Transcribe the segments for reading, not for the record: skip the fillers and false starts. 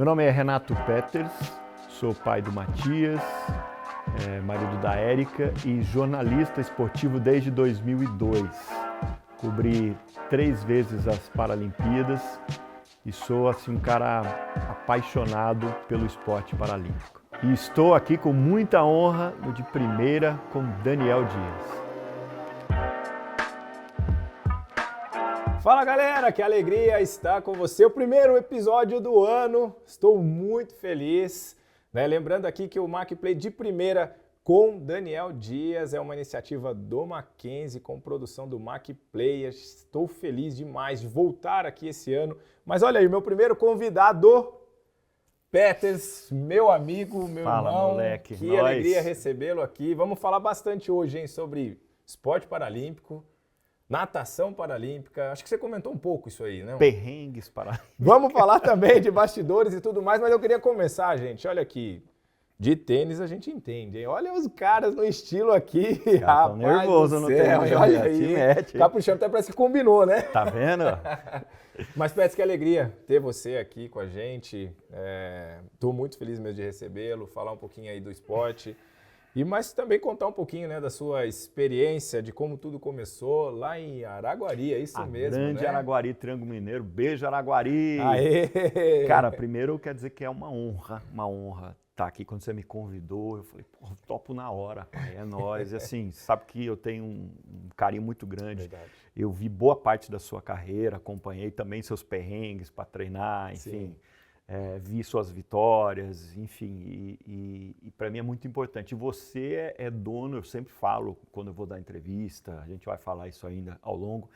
Meu nome é Renato Peters, sou pai do Matias, marido da Érica e jornalista esportivo desde 2002. Cobri 3 vezes as Paralimpíadas e sou assim, um cara apaixonado pelo esporte paralímpico. E estou aqui com muita honra no de primeira com Daniel Dias. Fala galera, que alegria estar com você, o primeiro episódio do ano, estou muito feliz, né? Lembrando aqui que o MacPlay de primeira com Daniel Dias é uma iniciativa do Mackenzie com produção do MacPlay, estou feliz demais de voltar aqui esse ano, mas olha aí, meu primeiro convidado, Peters, meu amigo, meu irmão, moleque, que alegria recebê-lo aqui, vamos falar bastante hoje, hein, sobre esporte paralímpico. Natação paralímpica, acho que você comentou um pouco isso aí, né? Perrengues paralímpicos. Vamos falar também de bastidores e tudo mais, mas eu queria começar, gente, olha aqui, de tênis a gente entende, hein? Olha os caras no estilo aqui, rapaz nervoso no tênis, olha aí, caprichando, até parece que combinou, né? Tá vendo? Mas, Pets, que alegria ter você aqui com a gente, tô muito feliz mesmo de recebê-lo, falar um pouquinho aí do esporte. Mas também contar um pouquinho, né, da sua experiência, de como tudo começou lá em Araguari, é isso mesmo, grande, né? Araguari, Triângulo Mineiro, beijo Araguari! Aê! Cara, primeiro quer dizer que é uma honra estar aqui. Quando você me convidou, eu falei, pô, topo na hora, pai, é nóis. E assim, sabe que eu tenho um carinho muito grande. Verdade. Eu vi boa parte da sua carreira, acompanhei também seus perrengues para treinar, enfim. Sim. Vi suas vitórias, enfim, e para mim é muito importante. E você é dono, eu sempre falo quando eu vou dar entrevista, a gente vai falar isso ainda ao longo,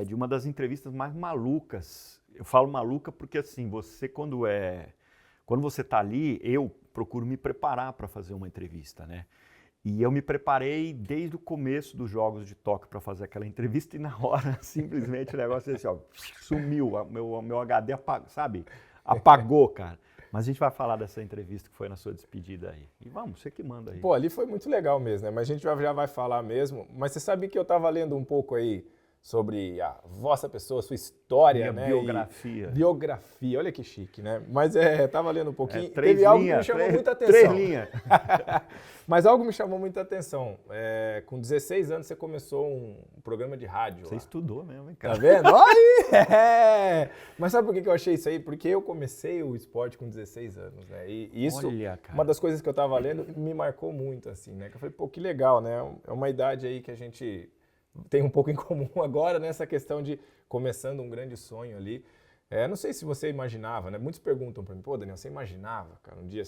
de uma das entrevistas mais malucas. Eu falo maluca porque assim, você quando você está ali, eu procuro me preparar para fazer uma entrevista, né? E eu me preparei desde o começo dos Jogos de Tóquio para fazer aquela entrevista e na hora, simplesmente o negócio assim, ó, sumiu, meu HD apagou, sabe? Apagou, cara. Mas a gente vai falar dessa entrevista que foi na sua despedida aí. E vamos, você que manda aí. Pô, ali foi muito legal mesmo, né? Mas a gente já vai falar mesmo. Mas você sabe que eu estava lendo um pouco aí sobre a vossa pessoa, sua história, né? Biografia. Biografia, olha que chique, né? Mas estava lendo um pouquinho. Teve algo que me chamou muita atenção. 3 linhas. Mas algo me chamou muita atenção. Com 16 anos você começou um programa de rádio. Você lá. estudou mesmo, hein, cara? Tá vendo? Aí! Mas sabe por que eu achei isso aí? Porque eu comecei o esporte com 16 anos, né? E isso, olha, cara, uma das coisas que eu tava lendo, me marcou muito, assim, né? Que eu falei, pô, que legal, né? É uma idade aí que a gente tem um pouco em comum agora, nessa questão de começando um grande sonho ali. Não sei se você imaginava, né? Muitos perguntam pra mim, pô, Daniel, você imaginava, cara, um dia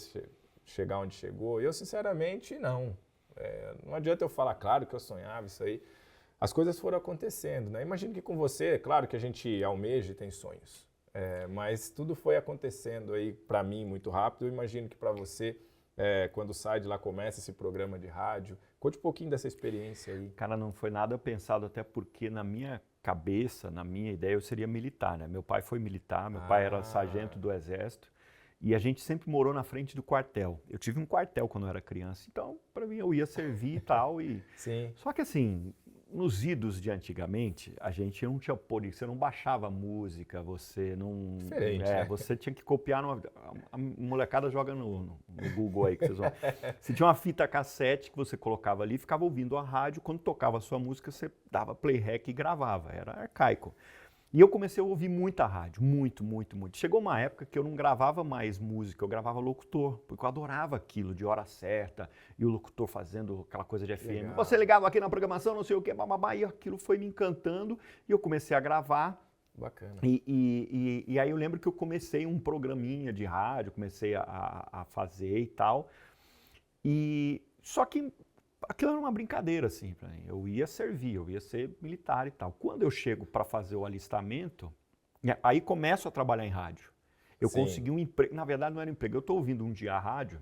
chegar onde chegou? Eu, sinceramente, não. Não adianta eu falar, claro que eu sonhava isso aí. As coisas foram acontecendo, né? Imagino que com você, claro que a gente almeja e tem sonhos, mas tudo foi acontecendo aí para mim muito rápido. Eu imagino que para você, quando sai de lá, começa esse programa de rádio. Conte um pouquinho dessa experiência aí. Cara, não foi nada pensado, até porque na minha cabeça, na minha ideia, eu seria militar, né? Meu pai foi militar, meu pai era sargento do Exército. E a gente sempre morou na frente do quartel. Eu tive um quartel quando eu era criança, então para mim eu ia servir e tal. Sim. Só que assim, nos idos de antigamente, a gente não tinha você não baixava música, você não... Diferente, né? Você tinha que copiar, a molecada joga no Google aí que vocês vão... Você tinha uma fita cassete que você colocava ali, ficava ouvindo a rádio, quando tocava a sua música, você dava play rec e gravava, era arcaico. E eu comecei a ouvir muita rádio, muito. Chegou uma época que eu não gravava mais música, eu gravava locutor, porque eu adorava aquilo de hora certa, e o locutor fazendo aquela coisa de FM. Legal. Você ligava aqui na programação, não sei o que, bababá, e aquilo foi me encantando, e eu comecei a gravar. Bacana. E aí eu lembro que eu comecei um programinha de rádio, comecei a fazer e tal. Só que aquilo era uma brincadeira, assim, pra mim. Eu ia servir, eu ia ser militar e tal. Quando eu chego para fazer o alistamento, aí começo a trabalhar em rádio. Eu Sim. consegui um emprego, na verdade não era um emprego, eu estou ouvindo um dia a rádio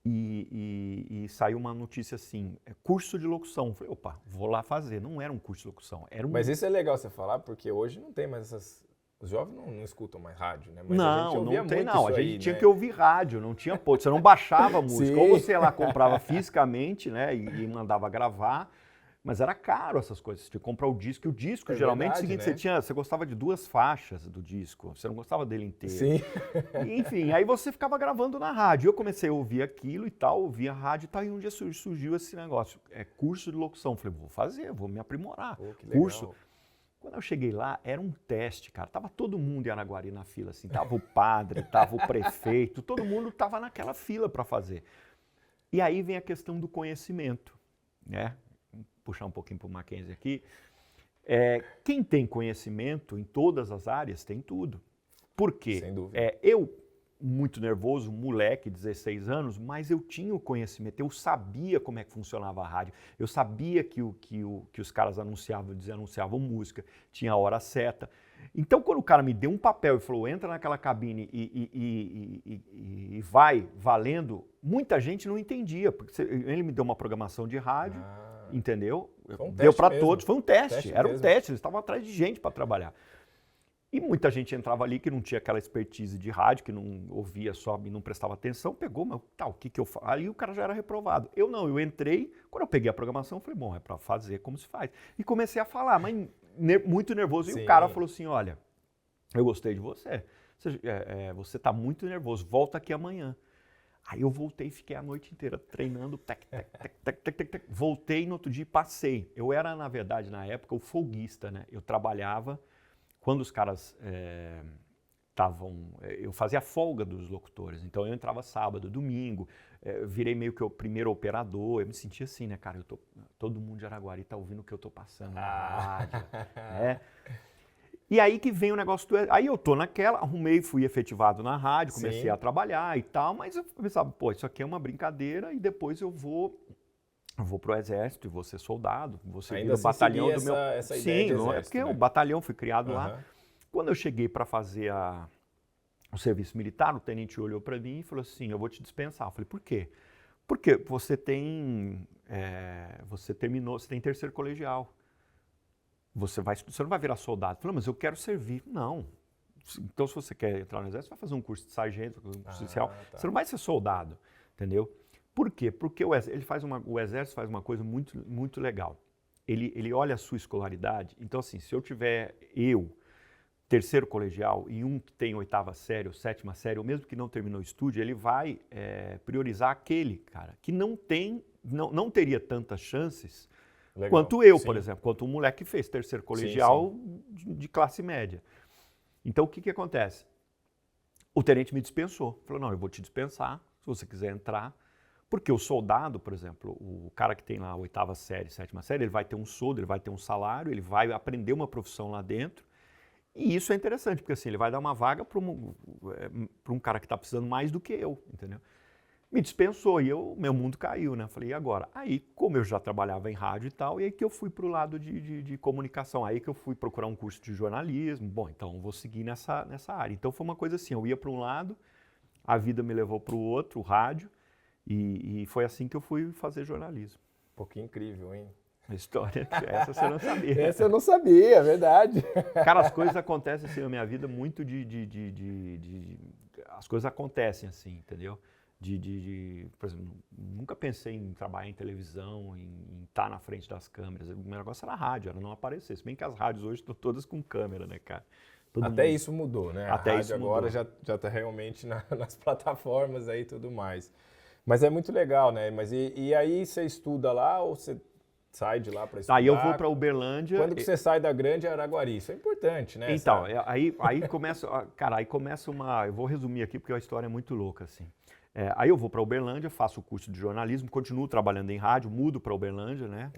e saiu uma notícia assim, curso de locução. Eu falei, opa, vou lá fazer. Não era um curso de locução, era um... Mas isso é legal você falar, porque hoje não tem mais essas... Os jovens não escutam mais rádio, né? Mas não, a gente ouvia não tem muito não. isso A gente aí, tinha né? que ouvir rádio, não tinha pô, você não baixava música. Sim. Ou você lá comprava fisicamente, né, e mandava gravar, Mas era caro essas coisas, você tinha que comprar o disco, e o disco geralmente é o seguinte, você gostava de 2 faixas do disco, você não gostava dele inteiro. Sim. E, enfim, aí você ficava gravando na rádio. Eu comecei a ouvir aquilo e tal, ouvia a rádio e tal, e um dia surgiu esse negócio, curso de locução. Falei, vou fazer, vou me aprimorar. Pô, que legal. Curso. Quando eu cheguei lá, era um teste, cara. Tava todo mundo em Araguari na fila, assim. Tava o padre, tava o prefeito, todo mundo tava naquela fila para fazer. E aí vem a questão do conhecimento, né? Vou puxar um pouquinho para o Mackenzie aqui. Quem tem conhecimento em todas as áreas tem tudo. Por quê? Sem dúvida. Eu, muito nervoso, moleque, 16 anos, mas eu tinha o conhecimento, eu sabia como é que funcionava a rádio, eu sabia que os caras anunciavam música, tinha a hora certa. Então, quando o cara me deu um papel e falou, entra naquela cabine e vai valendo, muita gente não entendia, porque ele me deu uma programação de rádio, entendeu? Deu para todos, foi um teste, era um teste, eles estavam atrás de gente para trabalhar. E muita gente entrava ali que não tinha aquela expertise de rádio, que não ouvia só e não prestava atenção, pegou, mas o que eu faço? Ali o cara já era reprovado. Eu não, eu entrei, quando eu peguei a programação, eu falei, bom, é para fazer como se faz. E comecei a falar, mas muito nervoso. Sim. E o cara falou assim, olha, eu gostei de você, você está muito nervoso, volta aqui amanhã. Aí eu voltei e fiquei a noite inteira treinando, voltei no outro dia e passei. Eu era, na verdade, na época, o folguista, né? Eu trabalhava... Quando os caras eu fazia a folga dos locutores, então eu entrava sábado, domingo, virei meio que o primeiro operador, eu me sentia assim, né, cara, todo mundo de Araguari tá ouvindo o que eu tô passando na rádio, né? E aí que vem o negócio aí eu tô naquela, fui efetivado na rádio, comecei a trabalhar e tal, mas eu pensava, pô, isso aqui é uma brincadeira e depois eu vou pro exército e vou ser soldado, vou seguir o batalhão do meu... Essa ideia de exército, é porque né? o batalhão fui criado lá. Quando eu cheguei para fazer o serviço militar, o tenente olhou para mim e falou assim, eu vou te dispensar. Eu falei, por quê? Porque você tem terceiro colegial. Você não vai virar soldado. Eu falei, mas eu quero servir. Não. Então, se você quer entrar no exército, você vai fazer um curso de sargento, um curso oficial. Tá. Você não vai ser soldado, entendeu? Por quê? Porque o exército faz uma coisa muito, muito legal. Ele olha a sua escolaridade. Então, assim, se eu tiver terceiro colegial e um que tem 8ª série ou 7ª série, ou mesmo que não terminou o estúdio, ele vai priorizar aquele, cara, que não teria tantas chances quanto eu, por exemplo, quanto um moleque que fez terceiro colegial de classe média. Então, o que acontece? O tenente me dispensou. Falou, não, eu vou te dispensar, se você quiser entrar. Porque o soldado, por exemplo, o cara que tem lá a 8ª série, 7ª série, ele vai ter um soldo, ele vai ter um salário, ele vai aprender uma profissão lá dentro. E isso é interessante, porque assim, ele vai dar uma vaga para um cara que está precisando mais do que eu, entendeu? Me dispensou e meu mundo caiu, né? Falei, e agora? Aí, como eu já trabalhava em rádio e tal, e aí que eu fui para o lado de comunicação, aí que eu fui procurar um curso de jornalismo. Bom, então vou seguir nessa área. Então foi uma coisa assim, eu ia para um lado, a vida me levou para o outro, o rádio, e foi assim que eu fui fazer jornalismo. Pô, que incrível, hein? A história, essa você não sabia. Essa eu não sabia, é verdade. Cara, as coisas acontecem assim na minha vida muito as coisas acontecem assim, entendeu? Por exemplo, nunca pensei em trabalhar em televisão, em estar na frente das câmeras. O meu negócio era rádio, era não aparecer. Se bem que as rádios hoje estão todas com câmera, né, cara? Até isso mudou, né? Até a rádio isso agora mudou. já está realmente nas plataformas aí e tudo mais. Mas é muito legal, né? Mas e aí você estuda lá ou você sai de lá para estudar? Aí eu vou para Uberlândia. Quando que você sai da Grande Araguari? Isso é importante, né? Então, aí começa, cara, eu vou resumir aqui porque a história é muito louca, assim. Aí eu vou para Uberlândia, faço o curso de jornalismo, continuo trabalhando em rádio, mudo para Uberlândia, né?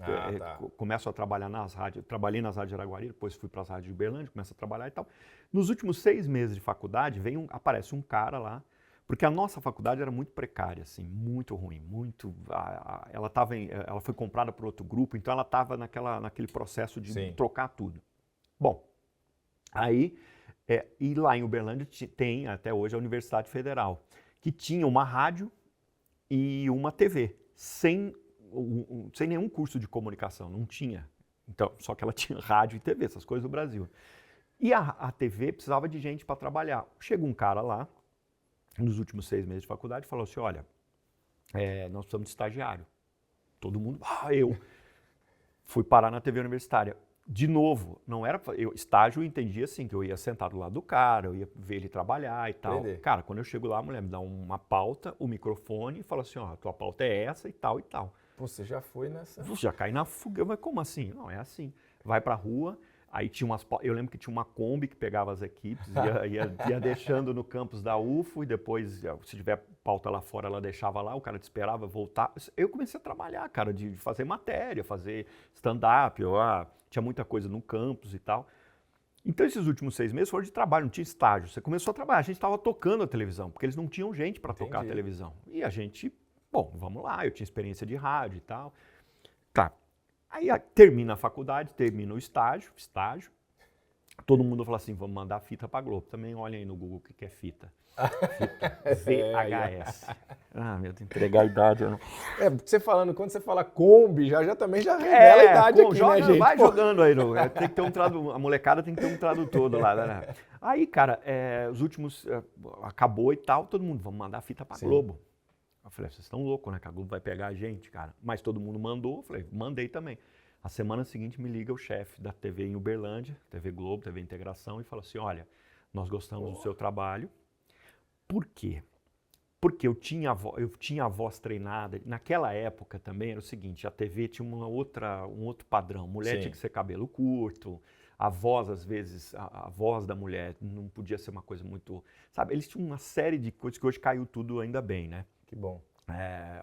Começo a trabalhar nas rádios, trabalhei nas rádios de Araguari, depois fui para as rádios de Uberlândia, começo a trabalhar e tal. Nos últimos 6 meses de faculdade, aparece um cara lá, porque a nossa faculdade era muito precária, assim, muito ruim, muito. Ela foi comprada por outro grupo, então ela estava naquele processo de trocar tudo. Bom, aí, e lá em Uberlândia tem até hoje a Universidade Federal, que tinha uma rádio e uma TV, sem nenhum curso de comunicação, não tinha. Então, só que ela tinha rádio e TV, essas coisas do Brasil. E a TV precisava de gente para trabalhar. Chega um cara lá, nos últimos 6 meses de faculdade, falou assim, olha, nós precisamos de estagiário. Todo mundo, eu. Fui parar na TV universitária. De novo, não era. Estágio eu entendia assim, que eu ia sentar do lado do cara, eu ia ver ele trabalhar e tal. Aprender. Cara, quando eu chego lá, a mulher me dá uma pauta, o microfone e fala assim: ó, a tua pauta é essa e tal e tal. Pô, você já foi nessa. Já cai na fuga, mas como assim? Não, é assim. Vai pra rua, aí tinha eu lembro que tinha uma Kombi que pegava as equipes, ia deixando no campus da UFO e depois, se tiver pauta lá fora, ela deixava lá, o cara te esperava voltar. Eu comecei a trabalhar, cara, de fazer matéria, fazer stand-up, tinha muita coisa no campus e tal. Então esses últimos 6 meses foram de trabalho, não tinha estágio. Você começou a trabalhar, a gente estava tocando a televisão, porque eles não tinham gente para tocar a televisão. E a gente, bom, vamos lá, eu tinha experiência de rádio e tal. Tá. Aí termina a faculdade, termina o estágio. Todo mundo fala assim, vamos mandar fita pra Globo. Também olha aí no Google o que é fita. Fita VHS. Meu Deus, entregar a idade. Eu não... porque você falando, quando você fala Kombi, já também já revela a idade aqui, joga, né, gente? Vai jogando aí. Tem que ter um tradutor, a molecada tem que ter um tradutor lá. Né? Aí, cara, os últimos, acabou e tal, todo mundo, vamos mandar fita pra Globo. Eu falei, vocês estão loucos, né? Que a Globo vai pegar a gente, cara. Mas todo mundo mandou, eu falei, mandei também. A semana seguinte me liga o chefe da TV em Uberlândia, TV Globo, TV Integração, e fala assim, olha, nós gostamos do seu trabalho. Por quê? Porque eu tinha a voz treinada. Naquela época também era o seguinte, a TV tinha um outro padrão. Mulher tinha que ser cabelo curto, a voz, às vezes, a voz da mulher não podia ser uma coisa muito... Sabe, eles tinham uma série de coisas que hoje caiu tudo ainda bem, né? Que bom.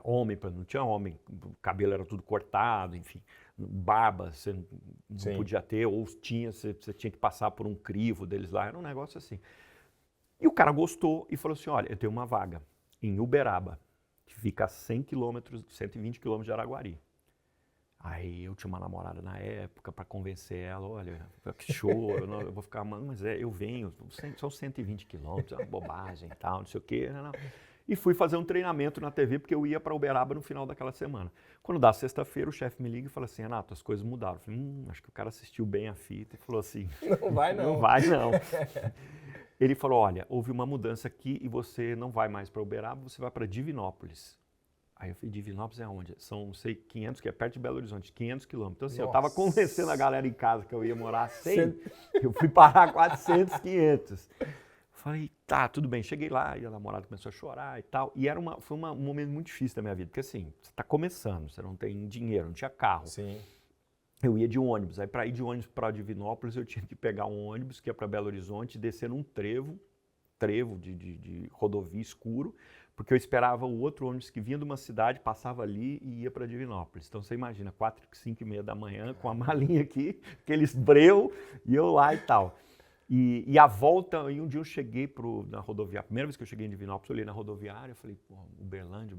Homem, não tinha homem, o cabelo era tudo cortado, enfim, barba você não podia ter, ou tinha, você tinha que passar por um crivo deles lá, era um negócio assim. E o cara gostou e falou assim, olha, eu tenho uma vaga em Uberaba, que fica a 120 quilômetros de Araguari. Aí eu tinha uma namorada na época para convencer ela, olha, que show, eu vou ficar, mas eu venho, são 120 quilômetros, é uma bobagem e tal, não sei o quê, não. E fui fazer um treinamento na TV, porque eu ia para Uberaba no final daquela semana. Quando dá sexta-feira, o chefe me liga e fala assim, Renato, as coisas mudaram. Eu falei, acho que o cara assistiu bem a fita e falou assim... Não vai não. Não vai não. Ele falou, olha, houve uma mudança aqui e você não vai mais para Uberaba, você vai para Divinópolis. Aí eu falei, Divinópolis é onde? São, não sei, 500, que é perto de Belo Horizonte, 500 quilômetros. Então assim, eu estava convencendo a galera em casa que eu ia morar 100, eu fui parar 400, 500. Falei, tá, tudo bem. Cheguei lá e a namorada começou a chorar e tal. E foi um momento muito difícil da minha vida, porque assim, você está começando, você não tem dinheiro, não tinha carro. Sim. Eu ia de ônibus. Aí para ir de ônibus para Divinópolis, eu tinha que pegar um ônibus que ia para Belo Horizonte, descer num trevo de rodovia escuro, porque eu esperava o outro ônibus que vinha de uma cidade, passava ali e ia para Divinópolis. Então você imagina, 4, 5 e meia da manhã, com a malinha aqui, aqueles breu, e eu lá e tal. E a volta, e um dia eu cheguei na rodoviária, a primeira vez que eu cheguei em Divinópolis, eu olhei na rodoviária, eu falei, pô, Uberlândia,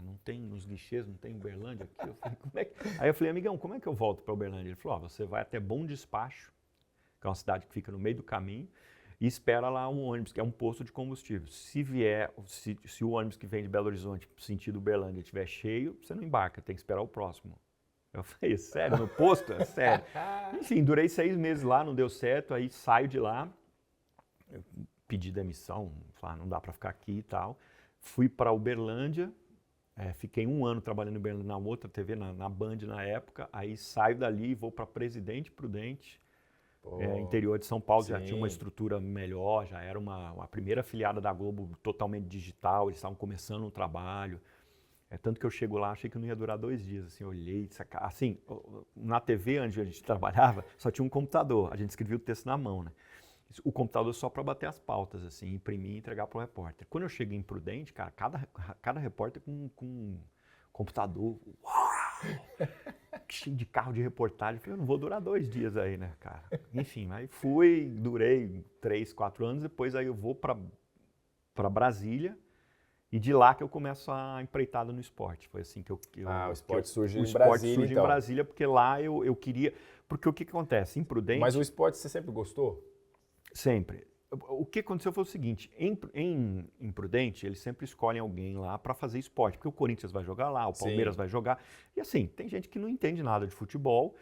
não tem nos guichês, não tem Uberlândia aqui? Eu falei, como é que... Aí eu falei, amigão, como é que eu volto para Uberlândia? Ele falou, você vai até Bom Despacho, que é uma cidade que fica no meio do caminho, e espera lá um ônibus, que é um posto de combustível. Se o ônibus que vem de Belo Horizonte, sentido Uberlândia, estiver cheio, você não embarca, tem que esperar o próximo. Eu falei, sério, no posto? É sério. Enfim, durei 6 meses lá, não deu certo, aí saio de lá, eu pedi demissão, falei, não dá para ficar aqui e tal. Fui para Uberlândia, fiquei 1 ano trabalhando em Uberlândia na outra TV, na Band na época, aí saio dali e vou para Presidente Prudente, interior de São Paulo, já tinha uma estrutura melhor, já era a primeira afiliada da Globo totalmente digital, eles estavam começando um trabalho. Tanto que eu chego lá, achei que não ia durar 2 dias, assim, olhei, assim, na TV onde a gente trabalhava, só tinha um computador, a gente escrevia o texto na mão, né? O computador só para bater as pautas, assim, imprimir e entregar para o repórter. Quando eu cheguei em Prudente, cara, cada repórter com um computador, uau, cheio de carro de reportagem, eu falei, eu não vou durar 2 dias aí, né, cara? Enfim, aí durei 3, 4 anos, depois aí eu vou para Brasília, e de lá que eu começo a empreitada no esporte. Foi assim que eu o esporte surge em Brasília, O esporte surge em Brasília, porque lá eu queria... Porque o que acontece? Em Prudente... Mas o esporte você sempre gostou? Sempre. O que aconteceu foi o seguinte, em Prudente, eles sempre escolhem alguém lá para fazer esporte, porque o Corinthians vai jogar lá, o Palmeiras vai jogar. E assim, tem gente que não entende nada de futebol,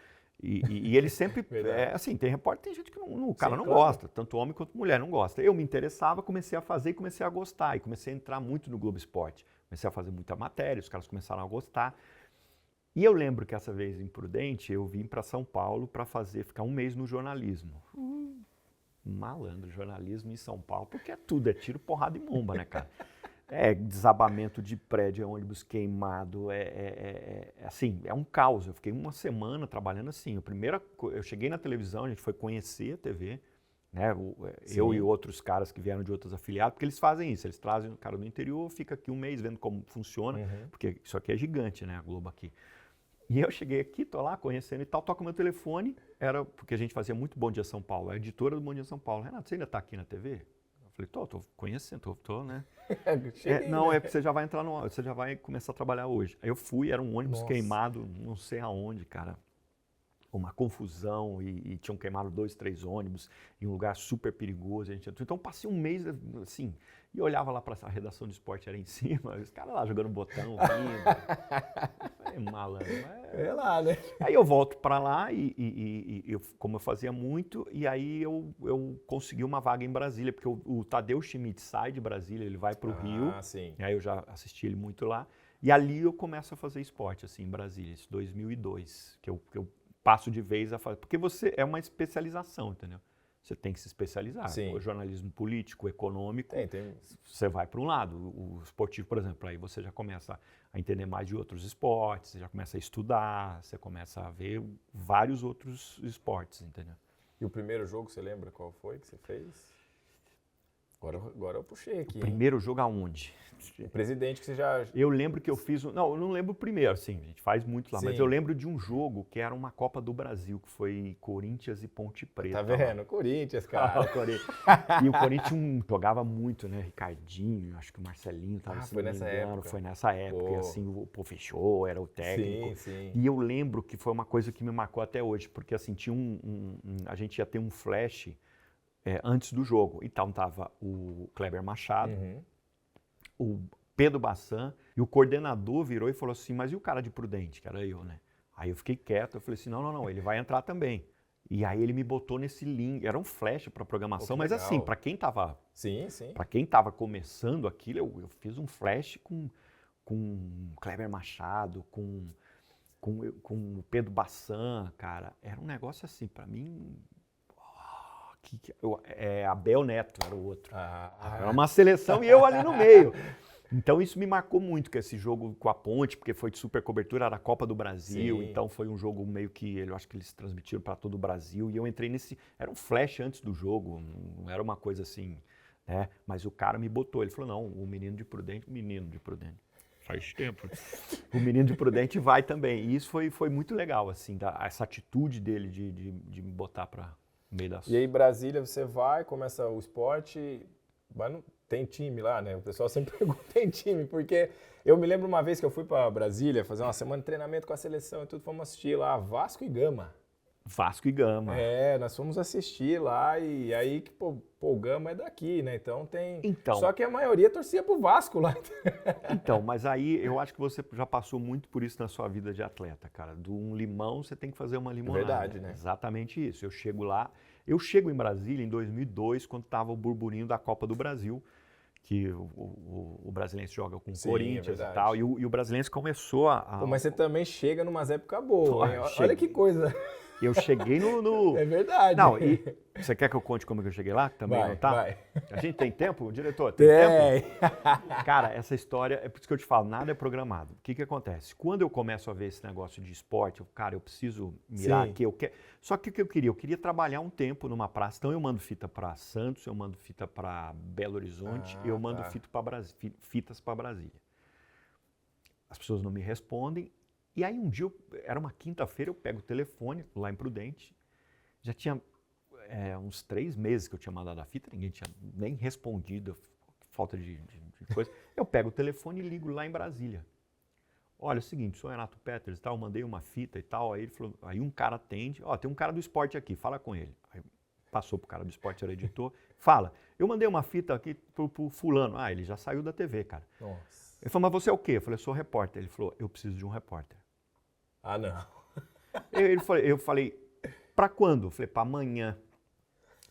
e eles sempre, assim, tem repórter, tem gente que o cara não gosta, tanto homem quanto mulher não gosta. Eu me interessava, comecei a fazer e comecei a gostar, e comecei a entrar muito no Globo Esporte. Comecei a fazer muita matéria, os caras começaram a gostar. E eu lembro que essa vez, imprudente, eu vim para São Paulo para ficar um mês no jornalismo. Malandro, jornalismo em São Paulo, porque tudo é tiro, porrada e bomba, né, cara? É desabamento de prédio, é ônibus queimado, assim, é um caos. Eu fiquei uma semana trabalhando assim. Eu cheguei na televisão, a gente foi conhecer a TV, né? Eu e outros caras que vieram de outros afiliados, porque eles fazem isso, eles trazem o cara do interior, fica aqui um mês vendo como funciona, porque isso aqui é gigante, né, a Globo aqui. E eu cheguei aqui, tô lá conhecendo e tal, toco meu telefone, era porque a gente fazia muito Bom Dia São Paulo, a editora do Bom Dia São Paulo. Renato, você ainda tá aqui na TV? Eu falei, tô conhecendo, tô, né? Não, né? é porque você já vai entrar você já vai começar a trabalhar hoje. Aí eu fui, era um ônibus queimado, não sei aonde, cara. Uma confusão e tinham queimado 2, 3 ônibus em um lugar super perigoso. Então passei um mês assim, e olhava lá para a redação de esporte, era em cima, os caras lá jogando botão, rindo. Falei, malandro. É lá, né? Aí eu volto para lá como eu fazia muito, e aí eu consegui uma vaga em Brasília, porque o Tadeu Schmidt sai de Brasília, ele vai para o Rio, Sim. e aí eu já assisti ele muito lá, e ali eu começo a fazer esporte, assim, em Brasília, isso 2002, que eu passo de vez a fazer, porque você é uma especialização, entendeu? Você tem que se especializar. Sim. O jornalismo político, econômico, Tem. você vai para um lado. O esportivo, por exemplo, aí você já começa a entender mais de outros esportes, você já começa a estudar, você começa a ver vários outros esportes, entendeu? E o primeiro jogo, você lembra qual foi que você fez? Agora eu puxei aqui. O primeiro jogo aonde? O presidente que você já... Eu lembro que eu fiz... Não, eu não lembro o primeiro, assim, a gente faz muito lá, Sim. mas eu lembro de um jogo que era uma Copa do Brasil, que foi Corinthians e Ponte Preta. Tá vendo? Lá. Corinthians, cara. E o Corinthians jogava muito, né? Ricardinho, acho que o Marcelinho estava foi nessa época. Foi nessa época, e assim, o Fechou era o técnico. Sim. E eu lembro que foi uma coisa que me marcou até hoje, porque assim, tinha a gente ia ter um flash antes do jogo. Então tava o Kleber Machado, o Pedro Bassan, e o coordenador virou e falou assim, mas e o cara de Prudente, que era eu, né? Aí eu fiquei quieto, eu falei assim, não, ele vai entrar também. E aí ele me botou nesse link, era um flash para programação, mas legal. Assim, para quem tava, para quem tava começando aquilo, eu fiz um flash com Kleber Machado, com o Pedro Bassan, cara, era um negócio assim, para mim, Abel Neto era o outro, era uma seleção e eu ali no meio. Então isso me marcou muito, que esse jogo com a Ponte, porque foi de super cobertura, era a Copa do Brasil, sim. Então foi um jogo meio que, eu acho que eles transmitiram para todo o Brasil, e eu entrei era um flash antes do jogo, não era uma coisa assim, né? Mas o cara me botou, ele falou, não, o menino de Prudente, faz tempo, o menino de Prudente vai também, e isso foi muito legal, assim, essa atitude dele de me botar para o meio das... E aí Brasília, você vai, começa o esporte, mas não... Tem time lá, né? O pessoal sempre pergunta, tem time? Porque eu me lembro uma vez que eu fui para Brasília fazer uma semana de treinamento com a seleção e tudo, fomos assistir lá Vasco e Gama. Vasco e Gama. Nós fomos assistir lá e aí que, o Gama é daqui, né? Então tem... Só que a maioria torcia pro Vasco lá. Então, mas aí eu acho que você já passou muito por isso na sua vida de atleta, cara. De um limão, você tem que fazer uma limonada. Verdade, né? Exatamente isso. Eu chego em Brasília em 2002, quando estava o burburinho da Copa do Brasil, que o Brasiliense joga com o Corinthians e tal, e o Brasiliense começou a... mas você também chega numas épocas boas, Olha que coisa. Eu cheguei no... É verdade. Não, e você quer que eu conte como que eu cheguei lá? Também não tá? Vai. A gente tem tempo, diretor? Tem tempo? Cara, essa história, é por isso que eu te falo, nada é programado. O que acontece? Quando eu começo a ver esse negócio de esporte, eu preciso mirar aqui, Só que o que eu queria trabalhar um tempo numa praça. Então eu mando fita para Santos, eu mando fita para Belo Horizonte, eu mando fitas para Brasília. As pessoas não me respondem. E aí um dia, era uma quinta-feira, eu pego o telefone lá em Prudente, já tinha uns 3 meses que eu tinha mandado a fita, ninguém tinha nem respondido, falta de coisa. Eu pego o telefone e ligo lá em Brasília. Olha, é o seguinte, sou Renato Peters e tal, mandei uma fita e tal, aí ele falou, aí um cara atende, tem um cara do esporte aqui, fala com ele. Aí passou pro cara do esporte, era editor, fala, eu mandei uma fita aqui pro fulano. Ele já saiu da TV, cara. Nossa. Ele falou, mas você é o quê? Eu falei, eu sou repórter. Ele falou, eu preciso de um repórter. Não. Eu falei, pra quando? Eu falei, pra amanhã.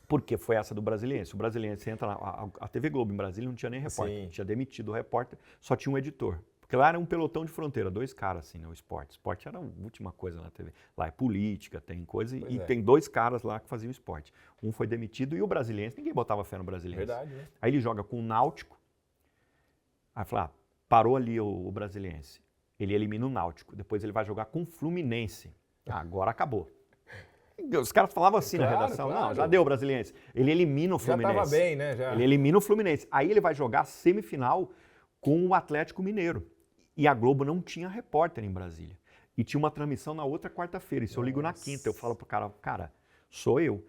Porque foi essa do Brasiliense. O Brasiliense entra lá, a TV Globo em Brasília não tinha nem repórter. Tinha demitido o repórter, só tinha um editor. Porque lá era um pelotão de fronteira, 2 caras assim, né, o esporte. O esporte era a última coisa na TV. Lá é política, tem coisa, e tem 2 caras lá que faziam esporte. Um foi demitido e o Brasiliense, ninguém botava fé no Brasiliense. Verdade, né? Aí ele joga com o Náutico, aí fala, parou ali o Brasiliense. Ele elimina o Náutico, depois ele vai jogar com o Fluminense. Agora acabou. Os caras falavam assim na redação, não, já deu o Brasiliense. Ele elimina o Fluminense. Já estava bem, né? Já. Ele elimina o Fluminense. Aí ele vai jogar semifinal com o Atlético Mineiro. E a Globo não tinha repórter em Brasília. E tinha uma transmissão na outra quarta-feira. Isso eu ligo na quinta. Eu falo pro cara, sou eu.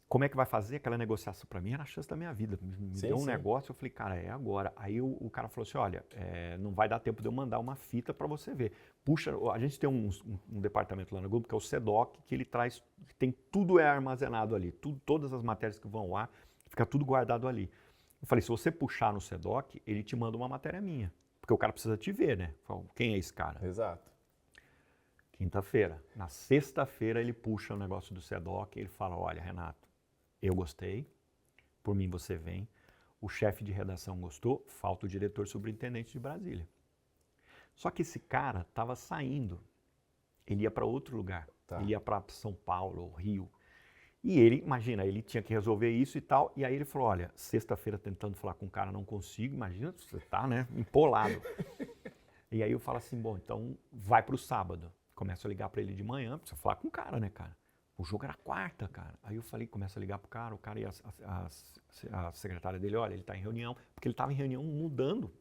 Como é que vai fazer aquela negociação? Para mim era a chance da minha vida. Me deu um negócio, eu falei, cara, é agora. Aí o cara falou assim, olha, não vai dar tempo de eu mandar uma fita para você ver. Puxa, a gente tem um departamento lá na Globo, que é o SEDOC, que ele traz, tem tudo é armazenado ali, todas as matérias que vão lá, fica tudo guardado ali. Eu falei, se você puxar no SEDOC, ele te manda uma matéria minha, porque o cara precisa te ver, né? Falo, quem é esse cara? Exato. Quinta-feira. Na sexta-feira ele puxa o negócio do SEDOC e ele fala, olha, Renato, eu gostei, por mim você vem. O chefe de redação gostou, falta o diretor superintendente de Brasília. Só que esse cara estava saindo, ele ia para outro lugar, ele ia para São Paulo ou Rio. E ele, imagina, ele tinha que resolver isso e tal, e aí ele falou, olha, sexta-feira tentando falar com o cara, não consigo, imagina, você tá, né, empolado. E aí eu falo assim, bom, então vai para o sábado. Começo a ligar para ele de manhã, precisa falar com o cara, né, cara? O jogo era quarta, cara. Aí eu falei, começa a ligar pro cara, o cara e a secretária dele, olha, ele tá em reunião, porque ele tava em reunião mudando.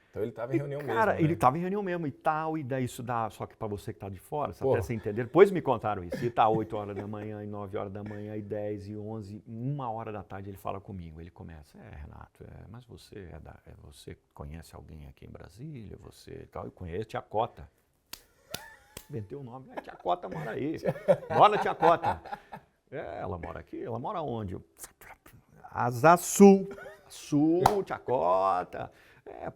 Então ele tava em reunião mesmo, cara, né? ele tava em reunião mesmo e tal, e daí isso dá, só que para você que tá de fora, até você entender, depois me contaram isso, e tá 8 horas da manhã, e 9 horas da manhã, e 10, e 11, 1 hora da tarde ele fala comigo, ele começa, Renato, mas você você conhece alguém aqui em Brasília, você e tal, eu conheço Tia Cota. Inventei o nome, Tia Cota mora aí. Bora, Tia Cota. Ela mora aqui? Ela mora onde? Asa Sul. Sul, Tia Cota.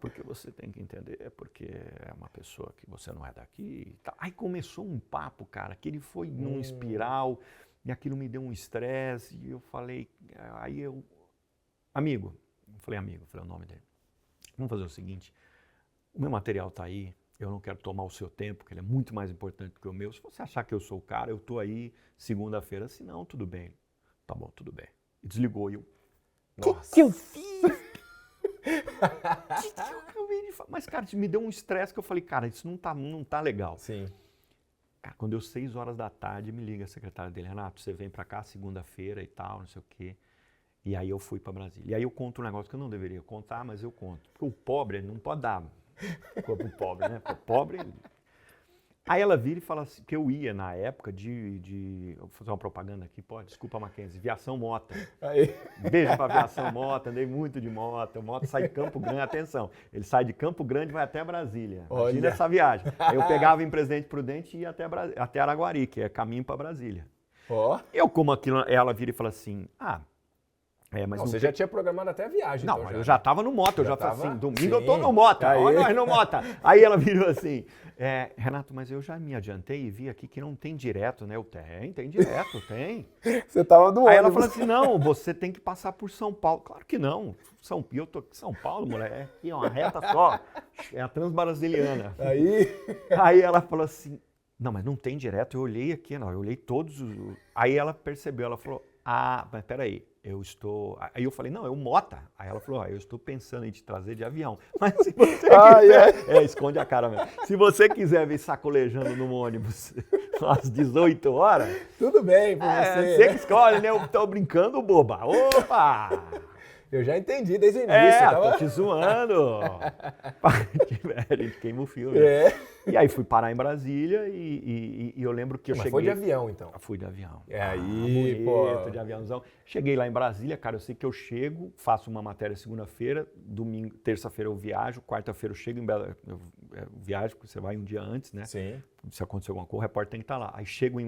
Porque você tem que entender, porque é uma pessoa que você não é daqui. Tá. Aí começou um papo, cara, que ele foi num espiral, e aquilo me deu um estresse, e eu falei, amigo, falei o nome dele. Vamos fazer o seguinte, o meu material tá aí, eu não quero tomar o seu tempo, porque ele é muito mais importante do que o meu. Se você achar que eu sou o cara, eu tô aí segunda-feira. Se não, tudo bem. Tá bom, tudo bem. E desligou e eu... Nossa. O que eu fiz? Mas, cara, me deu um estresse que eu falei, cara, isso não tá legal. Sim. Cara, quando deu 6 horas da tarde, me liga a secretária dele, Renato, você vem pra cá segunda-feira e tal, não sei o quê. E aí eu fui pra Brasília. E aí eu conto um negócio que eu não deveria contar, mas eu conto. Porque o pobre, ele não pode dar... Pro pobre, né? Pro pobre. Aí ela vira e fala assim, que eu ia na época de vou fazer uma propaganda aqui, pode? Desculpa, Mackenzie, Viação Mota. Aí. Beijo pra Viação Mota, andei muito de moto. O Mota sai de Campo Grande, atenção, ele sai de Campo Grande e vai até Brasília. Imagina essa viagem. Aí eu pegava em Presidente Prudente e ia até Araguari, que é caminho pra Brasília. Eu, como aquilo, ela vira e fala assim, mas você já tinha programado até a viagem. Não, então, eu já estava no Mota, eu já estava assim, domingo eu tô no Mota, Aí. olha nós no Mota. Aí ela virou assim, Renato, mas eu já me adiantei e vi aqui que não tem direto, né? Eu tem direto, tem. Você tava no Aí ônibus. ela falou assim, não, você tem que passar por São Paulo. Claro que não, eu tô aqui em São Paulo, moleque, aqui é uma reta só, é a Transbrasiliana. Aí ela falou assim, não, mas não tem direto, eu olhei aqui, eu olhei todos os... Aí ela percebeu, ela falou, mas peraí. Aí eu falei, não, é o Mota. Aí ela falou, eu estou pensando em te trazer de avião. Mas se você quiser... esconde a cara mesmo. Se você quiser vir sacolejando no ônibus às 18 horas... Tudo bem pra você. Você que escolhe, né? Eu tô brincando, boba. Opa! Eu já entendi desde o início. Tô te zoando. A gente queima o filme. E aí fui parar em Brasília e eu lembro que eu cheguei... Mas foi de avião, então? Fui de avião. Aí, bonito, de aviãozão. Cheguei lá em Brasília, cara, eu sei que eu chego, faço uma matéria segunda-feira, terça-feira eu viajo, quarta-feira eu chego em eu viajo, porque você vai um dia antes, né? Sim. Se acontecer alguma coisa, o repórter tem que estar lá. Aí chego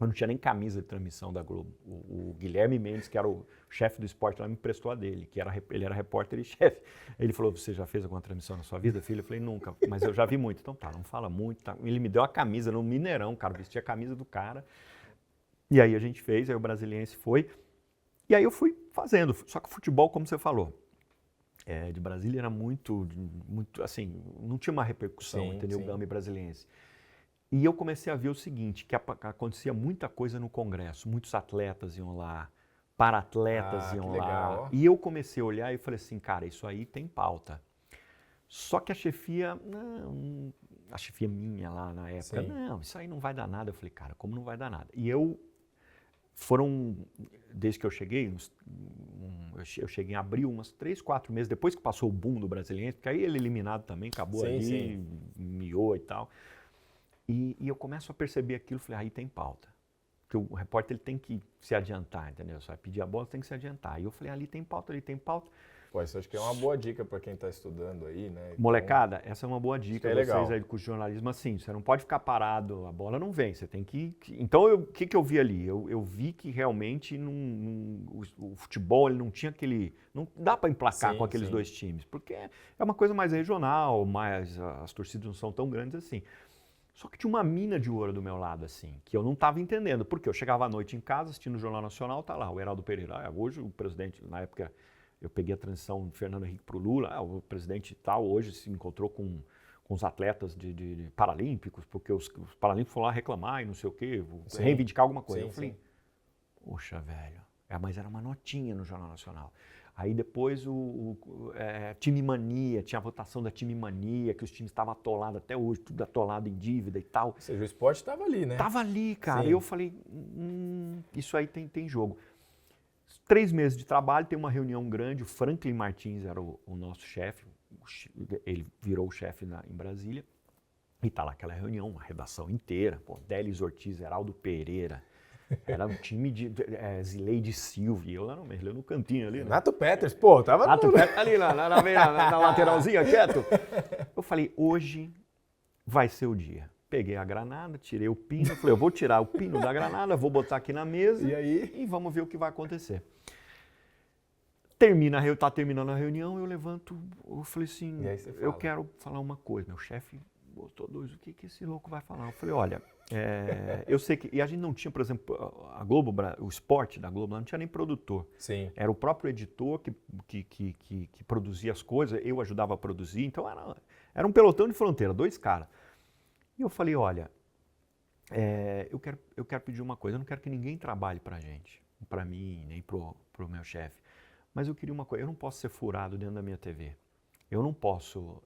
eu não tinha nem camisa de transmissão da Globo. O Guilherme Mendes, que era o chefe do esporte lá, me emprestou a dele, ele era repórter e chefe. Ele falou, você já fez alguma transmissão na sua vida, filho? Eu falei, nunca, mas eu já vi muito. Então tá, não fala muito. Tá. Ele me deu a camisa no Mineirão, cara, vestia a camisa do cara. E aí a gente fez, aí o Brasiliense foi. E aí eu fui fazendo. Só que o futebol, como você falou, de Brasília era muito, assim, não tinha uma repercussão, Sim, entendeu? sim. O Gama e Brasiliense. E eu comecei a ver o seguinte, que acontecia muita coisa no Congresso, muitos atletas iam lá, para-atletas Ah, que iam legal, lá. ó. E eu comecei a olhar e falei assim, cara, isso aí tem pauta. Só que a chefia, não, a chefia minha lá na época, Sim. não, isso aí não vai dar nada. Eu falei, cara, como não vai dar nada? E desde que eu cheguei, eu cheguei em abril, uns 3, 4 meses depois que passou o boom do Brasiliense, porque aí ele eliminado também, acabou Sim, ali, sim. miou e tal. E eu começo a perceber aquilo, falei, aí tem pauta. Porque o repórter ele tem que se adiantar, entendeu? Você vai pedir a bola, tem que se adiantar. E eu falei, ali tem pauta, ali tem pauta. Pô, isso acho que é uma boa dica para quem está estudando aí, né? Então, Molecada, essa é uma boa dica, é vocês legal. aí do curso de jornalismo, assim, você não pode ficar parado, a bola não vem, você tem que... Então, o que eu vi ali? Eu vi que realmente o futebol ele não tinha aquele... Não dá para emplacar Sim, com aqueles sim. dois times, porque é uma coisa mais regional, as torcidas não são tão grandes assim. Só que tinha uma mina de ouro do meu lado, assim, que eu não estava entendendo, porque eu chegava à noite em casa, assistindo o Jornal Nacional, tá lá, o Heraldo Pereira, hoje o presidente, na época... Eu peguei a transição de Fernando Henrique para o Lula, o presidente tal hoje se encontrou com os atletas de paralímpicos, porque os paralímpicos foram lá reclamar e não sei o quê, Sim, reivindicar alguma coisa. sim, Eu falei, sim. poxa, velho, mas era uma notinha no Jornal Nacional. Aí depois time mania, tinha a votação da time mania, que os times estavam atolados até hoje, tudo atolado em dívida e tal. Ou seja, o esporte estava ali, né? Tava ali, cara. Sim. E eu falei, isso aí tem jogo. 3 meses de trabalho, tem uma reunião grande, o Franklin Martins era o nosso chefe, ele virou o chefe em Brasília, e tá lá aquela reunião, uma redação inteira, Délis Ortiz, Heraldo Pereira, era um time de Zileide Silva, e eu lá no cantinho ali, né? Nato Peters, pô, tava Nato no... Peters ali na lateralzinha, quieto. Eu falei, hoje vai ser o dia. Peguei a granada, tirei o pino, falei, eu vou tirar o pino da granada, vou botar aqui na mesa E aí? e vamos ver o que vai acontecer. Tá terminando a reunião, eu levanto, eu falei assim, E aí você eu fala? quero falar uma coisa. Meu chefe botou dois, o que esse louco vai falar? Eu falei, olha, eu sei que... E a gente não tinha, por exemplo, a Globo, o esporte da Globo, não tinha nem produtor. Sim. Era o próprio editor que produzia as coisas, eu ajudava a produzir, então era um pelotão de fronteira, 2 caras. E eu falei, olha, eu quero pedir uma coisa, eu não quero que ninguém trabalhe pra gente, pra mim, nem pro meu chefe. Mas eu queria uma coisa, eu não posso ser furado dentro da minha TV. Eu não posso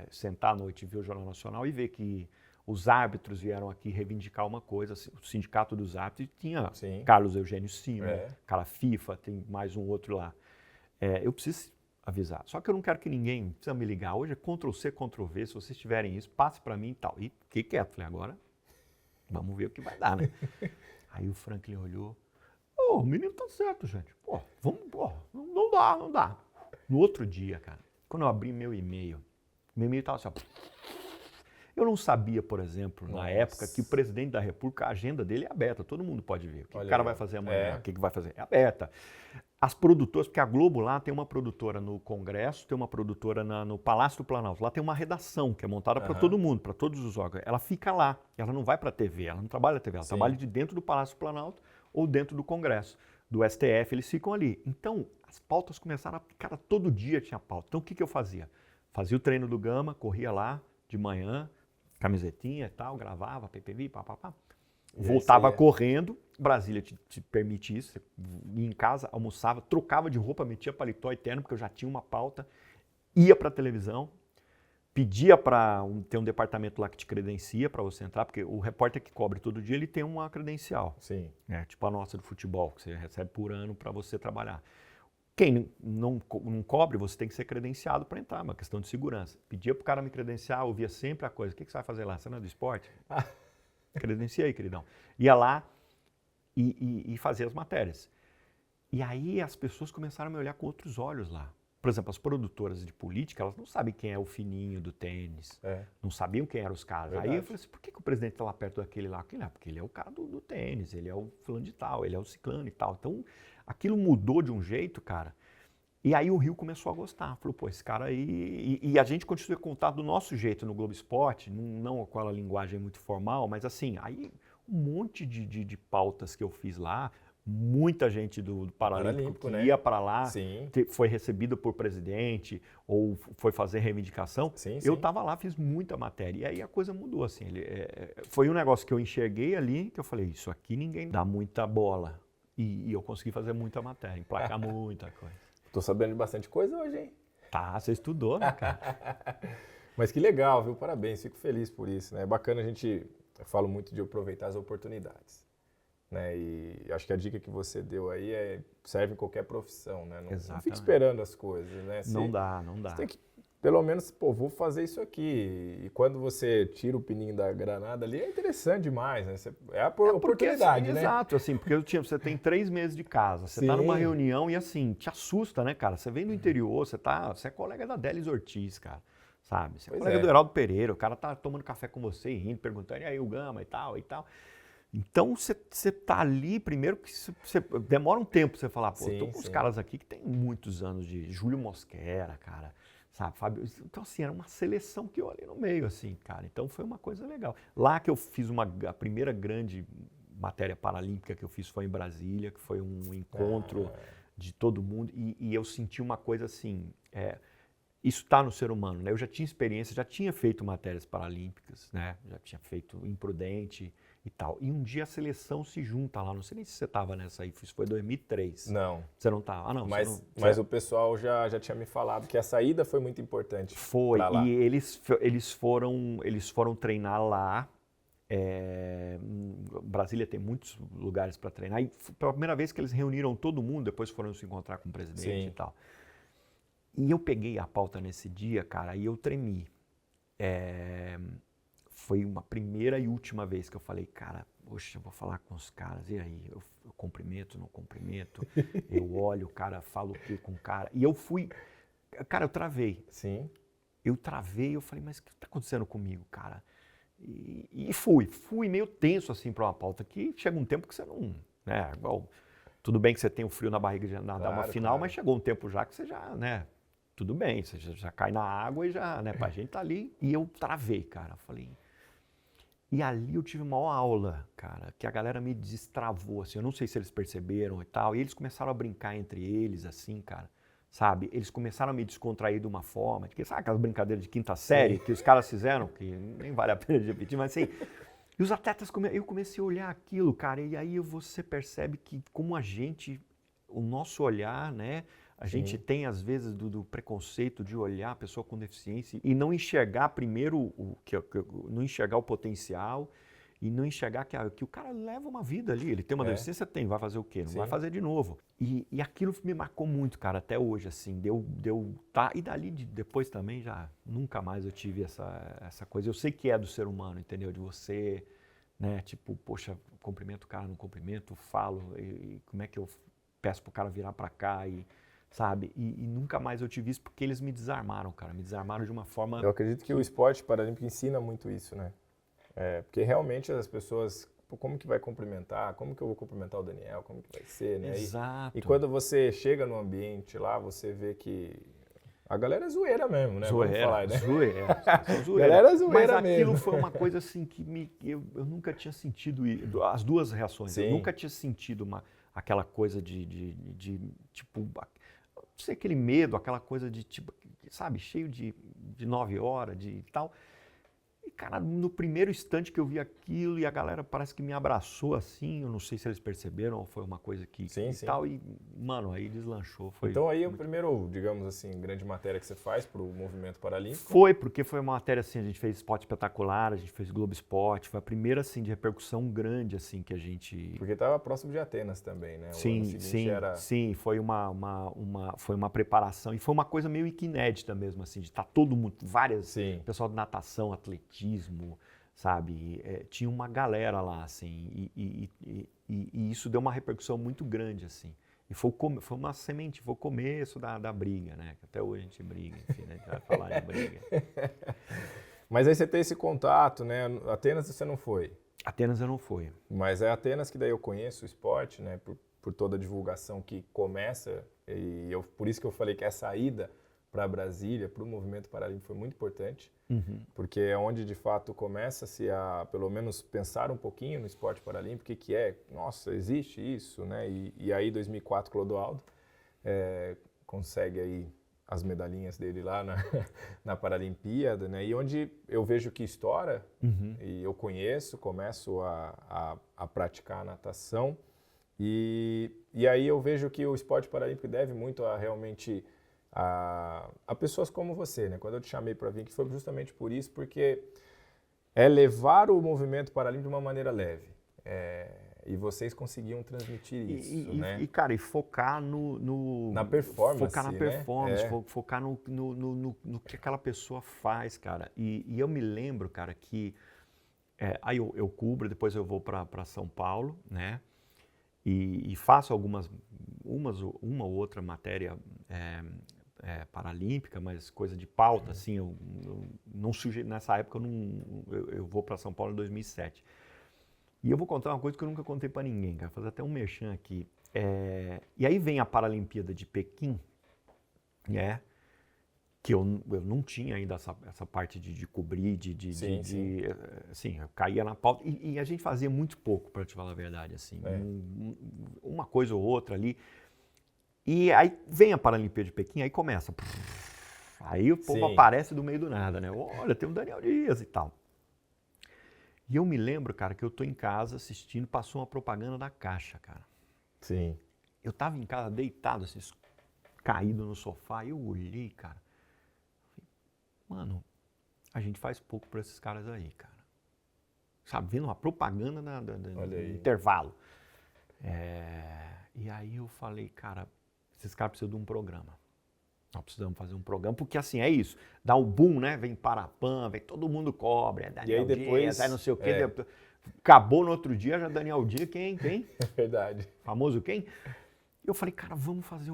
sentar à noite e ver o Jornal Nacional e ver que os árbitros vieram aqui reivindicar uma coisa, o sindicato dos árbitros, tinha Sim. Carlos Eugênio Sima, É. cara FIFA, tem mais um outro lá. Eu preciso avisar. Só que eu não quero que ninguém precisa me ligar. Hoje é Ctrl+C, Ctrl+V, se vocês tiverem isso, passe para mim e tal. E fiquei quieto, falei, agora vamos ver o que vai dar, né? Aí o Franklin olhou, o menino tá certo, gente. Não dá. No outro dia, cara, quando eu abri meu e-mail tava assim, ó. Eu não sabia, por exemplo, na época, que o presidente da República, a agenda dele é aberta, todo mundo pode ver. O que o cara vai fazer amanhã, o que vai fazer? É aberta. As produtoras, porque a Globo lá tem uma produtora no Congresso, tem uma produtora no Palácio do Planalto. Lá tem uma redação que é montada para todo mundo, para todos os órgãos. Ela fica lá, ela não vai para a TV, ela não trabalha na TV, ela trabalha de dentro do Palácio do Planalto ou dentro do Congresso, do STF, eles ficam ali. Então, as pautas começaram a... Cara, todo dia tinha pauta. Então, o que eu fazia? Fazia o treino do Gama, corria lá de manhã, camisetinha e tal, gravava, PPV, papapá. Voltava correndo, Brasília te permite isso, você ia em casa, almoçava, trocava de roupa, metia paletó eterno, porque eu já tinha uma pauta, ia para a televisão, pedia para ter um departamento lá que te credencia para você entrar, porque o repórter que cobre todo dia, ele tem uma credencial. Sim. Tipo a nossa do futebol, que você recebe por ano para você trabalhar. Quem não cobre, você tem que ser credenciado para entrar, é uma questão de segurança. Pedia para o cara me credenciar, ouvia sempre a coisa, o que você vai fazer lá? Você não é do esporte? Credencia aí, queridão. Ia lá e fazia as matérias. E aí as pessoas começaram a me olhar com outros olhos lá. Por exemplo, as produtoras de política, elas não sabem quem é o fininho do tênis, não sabiam quem eram os caras. Verdade. Aí eu falei assim, por que o presidente está lá perto daquele lá? Porque ele é o cara do tênis, ele é o fulano de tal, ele é o ciclano e tal. Então, aquilo mudou de um jeito, cara. E aí o Rio começou a gostar. Falou, pô, esse cara aí... E a gente continua a contar do nosso jeito no Globo Esporte, não com aquela linguagem muito formal, mas assim, aí um monte de pautas que eu fiz lá, muita gente do Paralímpico que né? ia para lá, Sim. foi recebida por presidente ou foi fazer reivindicação. Sim, Eu sim. estava lá, fiz muita matéria. E aí a coisa mudou, assim. Foi um negócio que eu enxerguei ali, que eu falei, isso aqui ninguém dá muita bola. E eu consegui fazer muita matéria, emplacar muita coisa. Tô sabendo de bastante coisa hoje, hein? Tá, você estudou, né, cara? Mas que legal, viu? Parabéns, fico feliz por isso, né? É bacana eu falo muito de aproveitar as oportunidades, né? E acho que a dica que você deu aí serve em qualquer profissão, né? Não fique esperando as coisas, né? Não dá. Você tem que, pelo menos, pô, vou fazer isso aqui. E quando você tira o pininho da granada ali, é interessante demais, né? É a oportunidade, assim, né? Exato, assim, porque você tem 3 meses de casa, você tá numa Sim. reunião e assim, te assusta, né, cara? Você vem do interior, você é colega da Délis Ortiz, cara, sabe? Você é Pois colega é. do Heraldo Pereira, o cara tá tomando café com você, rindo, perguntando, e aí o Gama e tal e tal. Então você tá ali, primeiro que você demora um tempo pra você falar, pô, tô com os caras aqui que tem muitos anos de Júlio Mosquera, cara, sabe, Fábio? Então assim, era uma seleção que eu ali no meio, assim, cara, então foi uma coisa legal. Lá que eu fiz a primeira grande matéria paralímpica que eu fiz foi em Brasília, que foi um encontro de todo mundo e eu senti uma coisa assim, isso está no ser humano, né? Eu já tinha experiência, já tinha feito matérias paralímpicas, né? Já tinha feito Imprudente e tal. E um dia a seleção se junta lá, não sei nem se você estava nessa aí, isso foi 2003. Não. Você não estava? Ah, não. Mas o pessoal já tinha me falado que a saída foi muito importante. Foi, pra lá. e eles foram treinar lá. Brasília tem muitos lugares para treinar. E pela primeira vez que eles reuniram todo mundo, depois foram se encontrar com o presidente Sim. e tal. E eu peguei a pauta nesse dia, cara, e eu tremi. Foi uma primeira e última vez que eu falei, cara, poxa, eu vou falar com os caras, e aí? Eu cumprimento, não cumprimento? Eu olho, o cara, falo o quê com o cara? E eu fui, cara, eu travei. Sim. Eu travei, eu falei, mas o que está acontecendo comigo, cara? E fui meio tenso assim para uma pauta que chega um tempo que você não, né, igual, tudo bem que você tem o frio na barriga de nadar uma final, mas chegou um tempo já que você já, né, tudo bem, você já cai na água e já, né, pra gente tá ali. E eu travei, cara, falei. E ali eu tive uma aula, cara, que a galera me destravou, assim, eu não sei se eles perceberam e tal, e eles começaram a brincar entre eles, assim, cara. Sabe, eles começaram a me descontrair de uma forma, que sabe aquelas brincadeiras de quinta série que os caras fizeram, que nem vale a pena de repetir, mas assim, e os atletas, eu comecei a olhar aquilo, cara, e aí você percebe que como o nosso olhar, né, a gente tem às vezes do preconceito de olhar a pessoa com deficiência e não enxergar primeiro, não enxergar o potencial, e não enxergar que o cara leva uma vida ali, ele tem uma deficiência, vai fazer o quê? Não vai fazer de novo. E aquilo me marcou muito, cara, até hoje, assim, tá, e dali depois também já, nunca mais eu tive essa coisa, eu sei que é do ser humano, entendeu? De você, né, tipo, poxa, cumprimento o cara, não cumprimento, falo, e como é que eu peço pro cara virar pra cá sabe? E nunca mais eu tive isso porque eles me desarmaram, cara, me desarmaram de uma forma... Eu acredito que o esporte paralímpico ensina muito isso, né? Porque realmente as pessoas, como que vai cumprimentar? Como que eu vou cumprimentar o Daniel? Como que vai ser, né? Exato. E quando você chega no ambiente lá, você vê que a galera é zoeira mesmo, né? Zoeira, vamos falar, né? zoeira. Galera é zoeira Mas aquilo mesmo. foi uma coisa assim que eu nunca tinha sentido, as duas reações. Sim. Eu nunca tinha sentido aquela coisa de tipo, não sei, aquele medo, aquela coisa de tipo, sabe, cheio de 9 horas, de tal. E, cara, no primeiro instante que eu vi aquilo e a galera parece que me abraçou assim, eu não sei se eles perceberam ou foi uma coisa que Sim. tal, e, mano, aí deslanchou. Então aí o primeiro, digamos assim, grande matéria que você faz para o movimento paralímpico? Foi, porque foi uma matéria assim, a gente fez Esporte Espetacular, a gente fez Globo Esporte, foi a primeira assim de repercussão grande assim que a gente... Porque estava próximo de Atenas também, né? Sim, foi foi uma preparação e foi uma coisa meio inédita mesmo assim, de estar todo mundo, pessoal de natação, atletismo, sabe? Tinha uma galera lá assim e isso deu uma repercussão muito grande assim. E foi uma semente, foi o começo da briga, né? Até hoje a gente briga, enfim, né? A gente vai falar de briga. Mas aí você tem esse contato, né? Atenas você não foi? Atenas eu não fui. Mas é Atenas que daí eu conheço o esporte, né? Por toda a divulgação que começa, por isso que eu falei que é a saída para Brasília, para o movimento paralímpico foi muito importante, porque é onde de fato começa-se a, pelo menos, pensar um pouquinho no esporte paralímpico, o que é, nossa, existe isso, né? E aí, 2004, Clodoaldo consegue aí as medalhinhas dele lá na Paralimpíada, né? E onde eu vejo que estoura, e eu começo a praticar a natação, e aí eu vejo que o esporte paralímpico deve muito a realmente a pessoas como você, né? Quando eu te chamei para vir, que foi justamente por isso, porque é levar o movimento paralímpico de uma maneira leve. E vocês conseguiam transmitir isso, né? Cara, e focar na performance, focar na performance, né? focar no que aquela pessoa faz, cara. E eu me lembro, cara, que aí eu cubro, depois eu vou para São Paulo, né? E faço uma ou outra matéria paralímpica, mas coisa de pauta, assim, eu não nessa época eu vou para São Paulo em 2007. E eu vou contar uma coisa que eu nunca contei para ninguém, cara, fazer até um merchan aqui. E aí vem a Paralimpíada de Pequim, né? Que eu não tinha ainda essa parte de cobrir, assim, eu caía na pauta. E a gente fazia muito pouco, para te falar a verdade, assim. Uma coisa ou outra ali. E aí vem a Paralimpíada de Pequim, aí começa. Aí o povo aparece do meio do nada, né? Olha, tem o Daniel Dias e tal. E eu me lembro, cara, que eu tô em casa assistindo, passou uma propaganda da Caixa, cara. Sim. Eu tava em casa deitado, assim, caído no sofá, e eu olhei, cara. Mano, a gente faz pouco para esses caras aí, cara. Sabe, vendo uma propaganda no intervalo. E aí eu falei, cara, esses caras precisam de um programa. Nós precisamos fazer um programa, porque assim, é isso. Dá um boom, né? Vem Parapan, vem todo mundo cobre, e aí depois, Dias, não sei o quê. Acabou no outro dia, já Daniel Dias, quem? É verdade. Famoso quem? Eu falei, cara, vamos fazer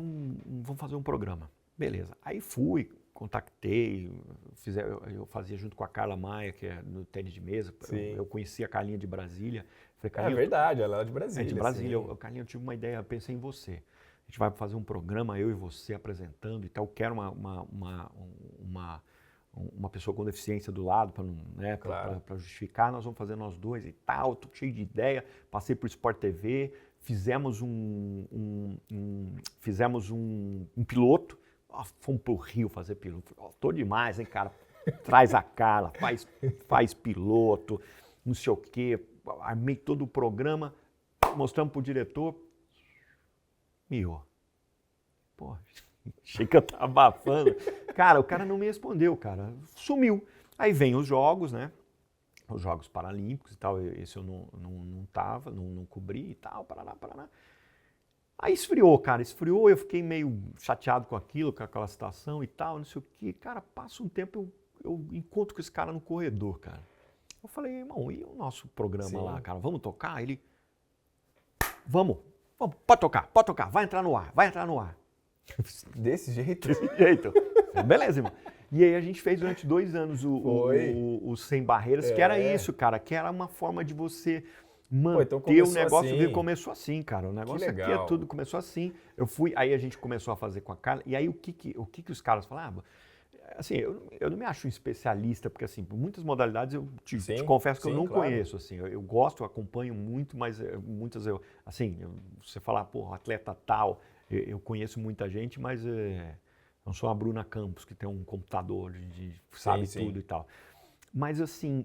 um programa. Beleza. Aí fui, contactei, eu fazia junto com a Carla Maia, que é no tênis de mesa. Eu conheci a Carlinha de Brasília. Falei, Carlinha, verdade, ela é de Brasília. É de Brasília. Carlinha, eu tive uma ideia, pensei em você. A gente vai fazer um programa, eu e você, apresentando e tal. Eu quero uma pessoa com deficiência do lado para justificar. Nós vamos fazer nós dois e tal. Tô cheio de ideia. Passei por Sport TV, fizemos um piloto. Fomos pro Rio fazer piloto. Tô demais, hein, cara? Traz a Carla, faz piloto, não sei o quê. Armei todo o programa, mostramos pro diretor. Miou. Pô, achei que eu tava abafando. Cara, o cara não me respondeu, cara. Sumiu. Aí vem os jogos, né? Os Jogos Paralímpicos e tal. Esse eu não tava, não cobri e tal, paraná. Aí esfriou, cara. Esfriou, eu fiquei meio chateado com aquilo, com aquela situação e tal, não sei o quê. Cara, passa um tempo, eu encontro com esse cara no corredor, cara. Eu falei, irmão, e o nosso programa lá, cara? Vamos tocar? Ele, vamos, pode tocar, vai entrar no ar. Desse jeito? Desse jeito. Beleza, irmão. E aí a gente fez durante 2 anos o Sem Barreiras, que era isso, cara, que era uma forma de você manter o negócio. Assim. Começou assim, cara, o negócio aqui é tudo, começou assim. Eu fui, aí a gente começou a fazer com a Carla, e aí o que os caras falavam? Assim, eu não me acho um especialista, porque assim, por muitas modalidades eu te confesso que eu não conheço, assim, eu gosto, acompanho muito, mas muitas você falar, pô, atleta tal, eu conheço muita gente, mas não sou a Bruna Campos, que tem um computador, sabe tudo e tal. Mas assim,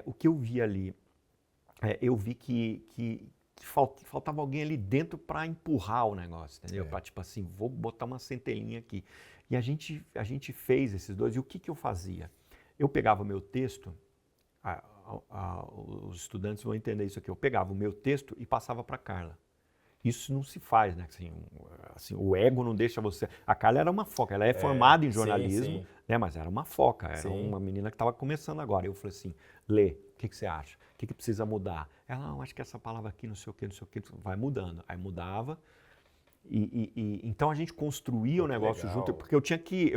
o que eu vi ali, eu vi que faltava alguém ali dentro para empurrar o negócio, entendeu? Para tipo assim, vou botar uma centelhinha aqui. E a gente fez esses dois. E o que eu fazia? Eu pegava o meu texto, os estudantes vão entender isso aqui, eu pegava o meu texto e passava para a Carla. Isso não se faz, né? Assim, o ego não deixa você... A Carla era uma foca, ela é formada em jornalismo, né? Mas era uma foca, era uma menina que estava começando agora. Eu falei assim, Lê, o que você acha? O que precisa mudar? Ela, não, acho que essa palavra aqui, não sei o que, vai mudando. Aí mudava. Então a gente construía o negócio junto, porque eu tinha que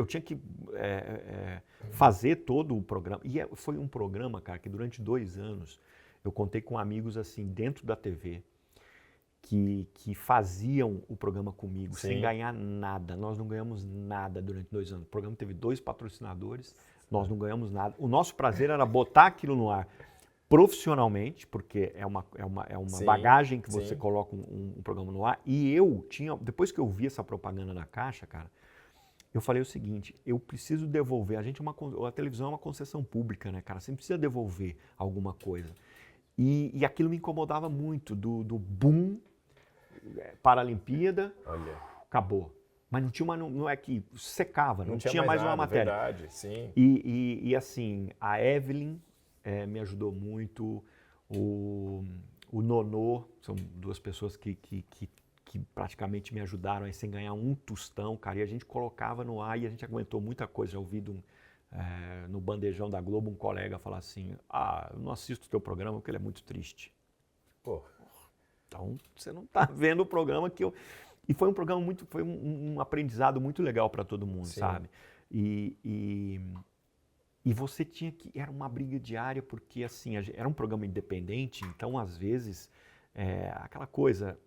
fazer todo o programa. E foi um programa, cara, que durante 2 anos eu contei com amigos assim, dentro da TV, que faziam o programa comigo, Sim. sem ganhar nada. Nós não ganhamos nada durante 2 anos. O programa teve 2 patrocinadores, nós não ganhamos nada. O nosso prazer era botar aquilo no ar profissionalmente, porque é uma Sim, bagagem que você sim. coloca um programa no ar. E eu tinha, depois que eu vi essa propaganda na Caixa, cara, eu falei o seguinte, eu preciso devolver, a televisão é uma concessão pública, né, cara? Você precisa devolver alguma coisa. E aquilo me incomodava muito, do boom, Paralimpíada, Olha, acabou. Mas não tinha uma, não é que secava, não tinha mais uma nada, matéria. verdade, sim. E assim, a Evelyn me ajudou muito, o Nonô, são 2 pessoas que praticamente me ajudaram aí sem ganhar um tostão, cara. E a gente colocava no ar e a gente aguentou muita coisa. Já ouvi no bandejão da Globo um colega falar assim, eu não assisto o teu programa porque ele é muito triste. Pô, então você não está vendo o programa que eu... E foi um programa foi um aprendizado muito legal para todo mundo, sim. sabe? E você tinha que... Era uma briga diária porque, assim, era um programa independente, então, às vezes, aquela coisa...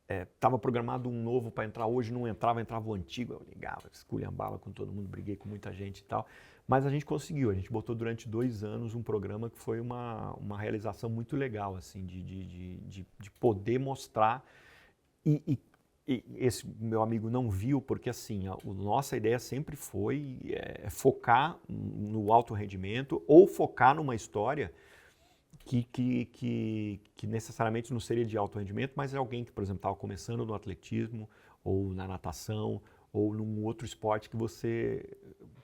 Estava programado um novo para entrar hoje, não entrava o antigo, eu ligava, esculhambava com todo mundo, briguei com muita gente e tal, mas a gente conseguiu, a gente botou durante 2 anos um programa que foi uma realização muito legal, assim, de poder mostrar, e esse meu amigo não viu, porque assim, a nossa ideia sempre foi focar no alto rendimento ou focar numa história que necessariamente não seria de alto rendimento, mas é alguém que, por exemplo, estava começando no atletismo, ou na natação, ou num outro esporte que você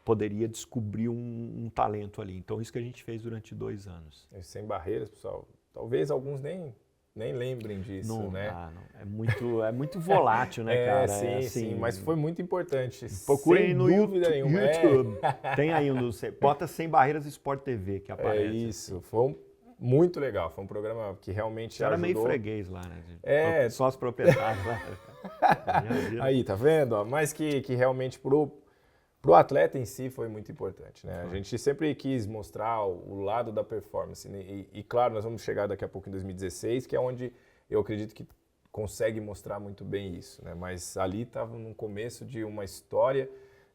poderia descobrir um talento ali. Então, isso que a gente fez durante 2 anos. Sem barreiras, pessoal. Talvez alguns nem lembrem disso, não, né? Não. É muito volátil, né, cara? Sim, assim, sim, mas foi muito importante. Procurem no dúvida YouTube. nenhuma. Tem aí bota Sem Barreiras Sport TV que aparece. Isso, foi muito legal. Foi um programa que realmente Você era ajudou. meio freguês lá, né? Só os proprietários lá. Aí, tá vendo? Mas que realmente pro atleta em si foi muito importante, né? A gente sempre quis mostrar o lado da performance. Né? E claro, nós vamos chegar daqui a pouco em 2016, que é onde eu acredito que consegue mostrar muito bem isso, né? Mas ali estava no começo de uma história,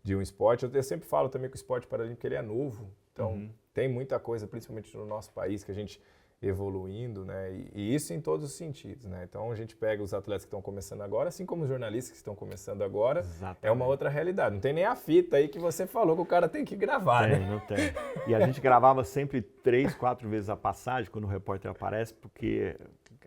de um esporte. Eu sempre falo também que o esporte paralímpico ele é novo, então tem muita coisa, principalmente no nosso país, que a gente evoluindo, né? E isso em todos os sentidos, né? Então a gente pega os atletas que estão começando agora, assim como os jornalistas que estão começando agora, Exatamente. É uma outra realidade. Não tem nem a fita aí que você falou que o cara tem que gravar, né? Não tem. E a gente gravava sempre 3, 4 vezes a passagem quando o repórter aparece, porque...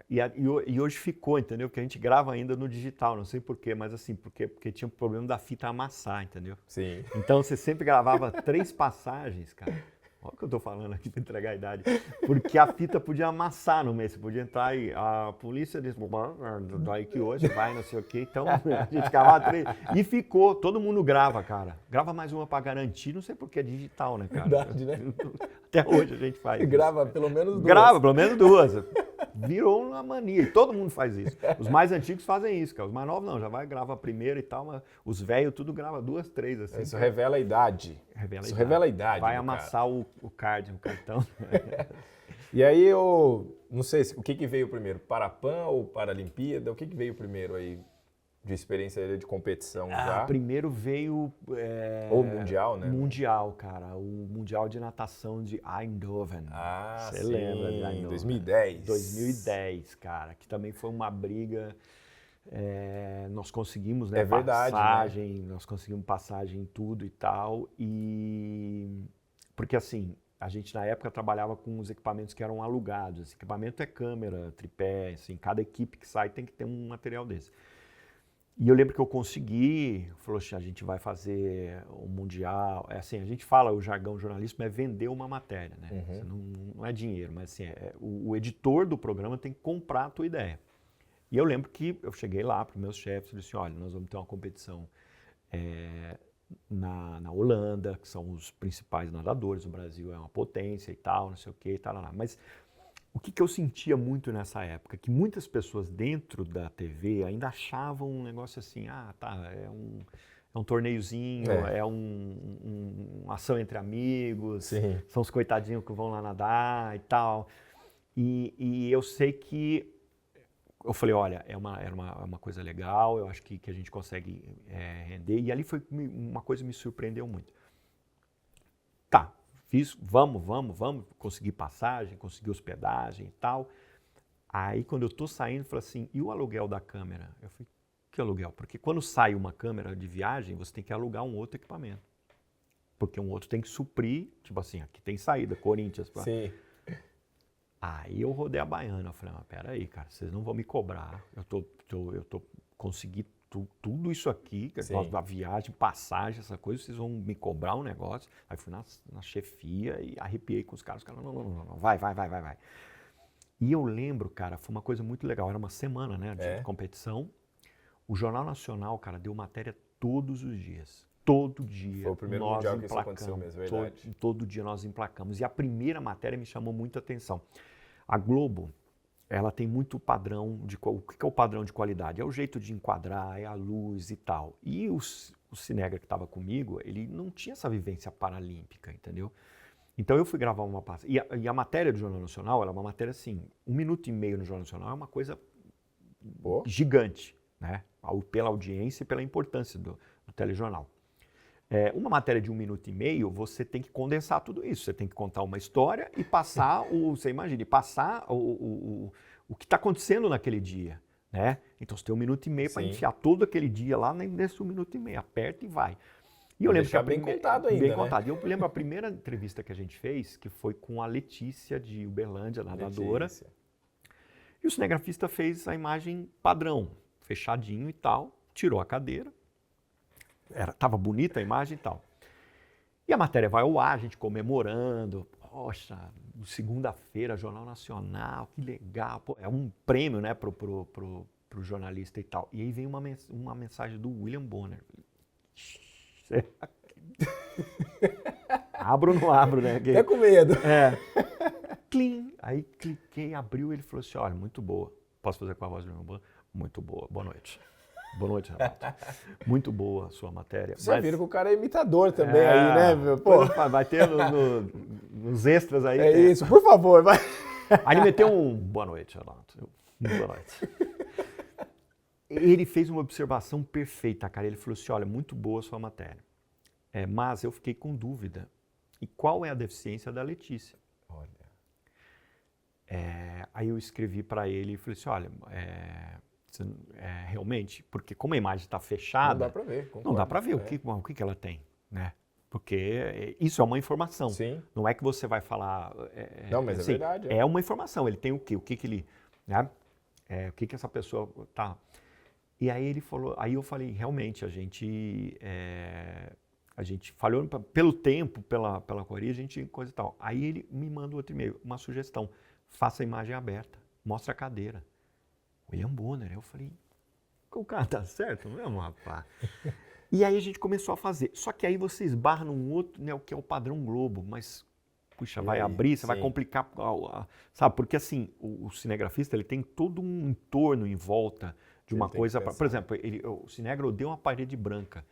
E hoje ficou, entendeu? Porque a gente grava ainda no digital, não sei porquê, mas assim, porque tinha o problema da fita amassar, entendeu? Sim. Então você sempre gravava 3 passagens, cara. Olha o que eu tô falando aqui para entregar a idade. Porque a fita podia amassar no meio, você podia entrar e a polícia disse, daí que hoje vai, não sei o quê. Então a gente gravava 3 e ficou, todo mundo grava, cara. Grava mais uma para garantir, não sei porque é digital, né, cara? Verdade, né? Até hoje a gente faz isso. Grava pelo menos 2. Grava pelo menos 2. Virou uma mania, e todo mundo faz isso. Os mais antigos fazem isso, cara. Os mais novos não, já vai, grava a primeira e tal, mas os velhos tudo grava 2, 3, assim. Isso revela a idade. Revela a idade. Vai amassar o card, o cartão. E aí eu não sei o que veio primeiro, Parapan ou Paralimpíada? O que veio primeiro aí de experiência de competição já? Primeiro veio... Ou Mundial, né? Mundial, cara. O Mundial de Natação de Eindhoven. Você lembra de Eindhoven? 2010. 2010, cara. Que também foi uma briga... nós conseguimos, né, verdade, passagem, né? Nós conseguimos passagem em tudo e tal, porque assim, a gente na época trabalhava com os equipamentos que eram alugados, esse equipamento é câmera, tripé, assim, cada equipe que sai tem que ter um material desse. E eu lembro que eu consegui, falou assim, a gente vai fazer um mundial, assim, a gente fala, o jargão jornalístico é vender uma matéria, né? Não é dinheiro, mas assim, o editor do programa tem que comprar a tua ideia. E eu lembro que eu cheguei lá para os meus chefes e disse, olha, nós vamos ter uma competição na Holanda, que são os principais nadadores, o Brasil é uma potência e tal, não sei o que e tal, lá. Mas o que eu sentia muito nessa época? Que muitas pessoas dentro da TV ainda achavam um negócio assim, é um torneiozinho, é uma ação entre amigos, Sim. São os coitadinhos que vão lá nadar e tal. E eu sei que eu falei, olha, era uma coisa legal, eu acho que a gente consegue render. E ali foi uma coisa que me surpreendeu muito. Tá, fiz, vamos, consegui passagem, consegui hospedagem e tal. Aí quando eu tô saindo, eu falei assim, e o aluguel da câmera? Eu falei, que aluguel? Porque quando sai uma câmera de viagem, você tem que alugar um outro equipamento. Porque um outro tem que suprir, tipo assim, aqui tem saída, Corinthians. Sim. Aí eu rodei a baiana, eu falei, mas peraí, cara, vocês não vão me cobrar, consegui tudo isso aqui, a viagem, passagem, essa coisa, vocês vão me cobrar um negócio. Aí fui na chefia e arrepiei com os caras não, vai. E eu lembro, cara, foi uma coisa muito legal, era uma semana, né, de competição. O Jornal Nacional, cara, deu matéria todos os dias. Todo dia. Foi o primeiro mundial que isso aconteceu mesmo, verdade. Todo dia nós emplacamos. E a primeira matéria me chamou muita atenção. A Globo, ela tem muito padrão o que é o padrão de qualidade? É o jeito de enquadrar, é a luz e tal. E o Cinegra que estava comigo, ele não tinha essa vivência paralímpica, entendeu? Então eu fui gravar uma parte. E a matéria do Jornal Nacional, ela é uma matéria assim, 1 minuto e meio no Jornal Nacional é uma coisa gigante, né? Pela audiência e pela importância do telejornal. Uma matéria de 1 minuto e meio, você tem que condensar tudo isso. Você tem que contar uma história e passar você imagina, passar o que está acontecendo naquele dia, né? Então você tem 1 minuto e meio para enfiar todo aquele dia lá nesse 1 minuto e meio. Aperta e vai. E eu lembro que bem contado ainda, bem contado. E eu lembro a primeira entrevista que a gente fez, que foi com a Letícia de Uberlândia, nadadora. E o cinegrafista fez a imagem padrão, fechadinho e tal, tirou a cadeira. Tava bonita a imagem e tal. E a matéria vai ao ar, a gente comemorando. Poxa, segunda-feira, Jornal Nacional, que legal. Pô, é um prêmio, né, pro jornalista e tal. E aí vem uma mensagem do William Bonner. Abro ou não abro, né? Até com medo. Clim. Aí cliquei, abriu, ele falou assim, olha, muito boa. Posso fazer com a voz do William Bonner? Muito boa, boa noite. Boa noite, Renato. Muito boa a sua matéria. Você viram que o cara é imitador também aí, né, meu? Pô. Vai ter nos extras aí. É isso, por favor, vai. Aí ele meteu boa noite, Renato. Boa noite. Ele fez uma observação perfeita, cara. Ele falou assim, olha, muito boa a sua matéria. Mas eu fiquei com dúvida. E qual é a deficiência da Letícia? Olha. Aí eu escrevi para ele e falei assim, olha... realmente, porque como a imagem está fechada, não dá para ver, concordo. Não dá para ver o que ela tem, né? Porque isso é uma informação. Sim. Não é que você vai falar. Não, mas assim, é verdade. É uma informação. Ele tem o quê? O que ele, né? O que essa pessoa tá? E aí ele falou. Aí eu falei, realmente a gente falhou pelo tempo, pela correria, a gente coisa e tal. Aí ele me manda outro e-mail, uma sugestão: faça a imagem aberta, mostra a cadeira. William Bonner. Eu falei, o cara tá certo mesmo, rapaz? E aí a gente começou a fazer. Só que aí você esbarra num outro, né, o que é o padrão Globo, mas, puxa, vai abrir, você vai complicar, sabe? Porque assim, o cinegrafista, ele tem todo um entorno em volta de uma coisa. Por exemplo, o Cinegra odeia uma parede branca,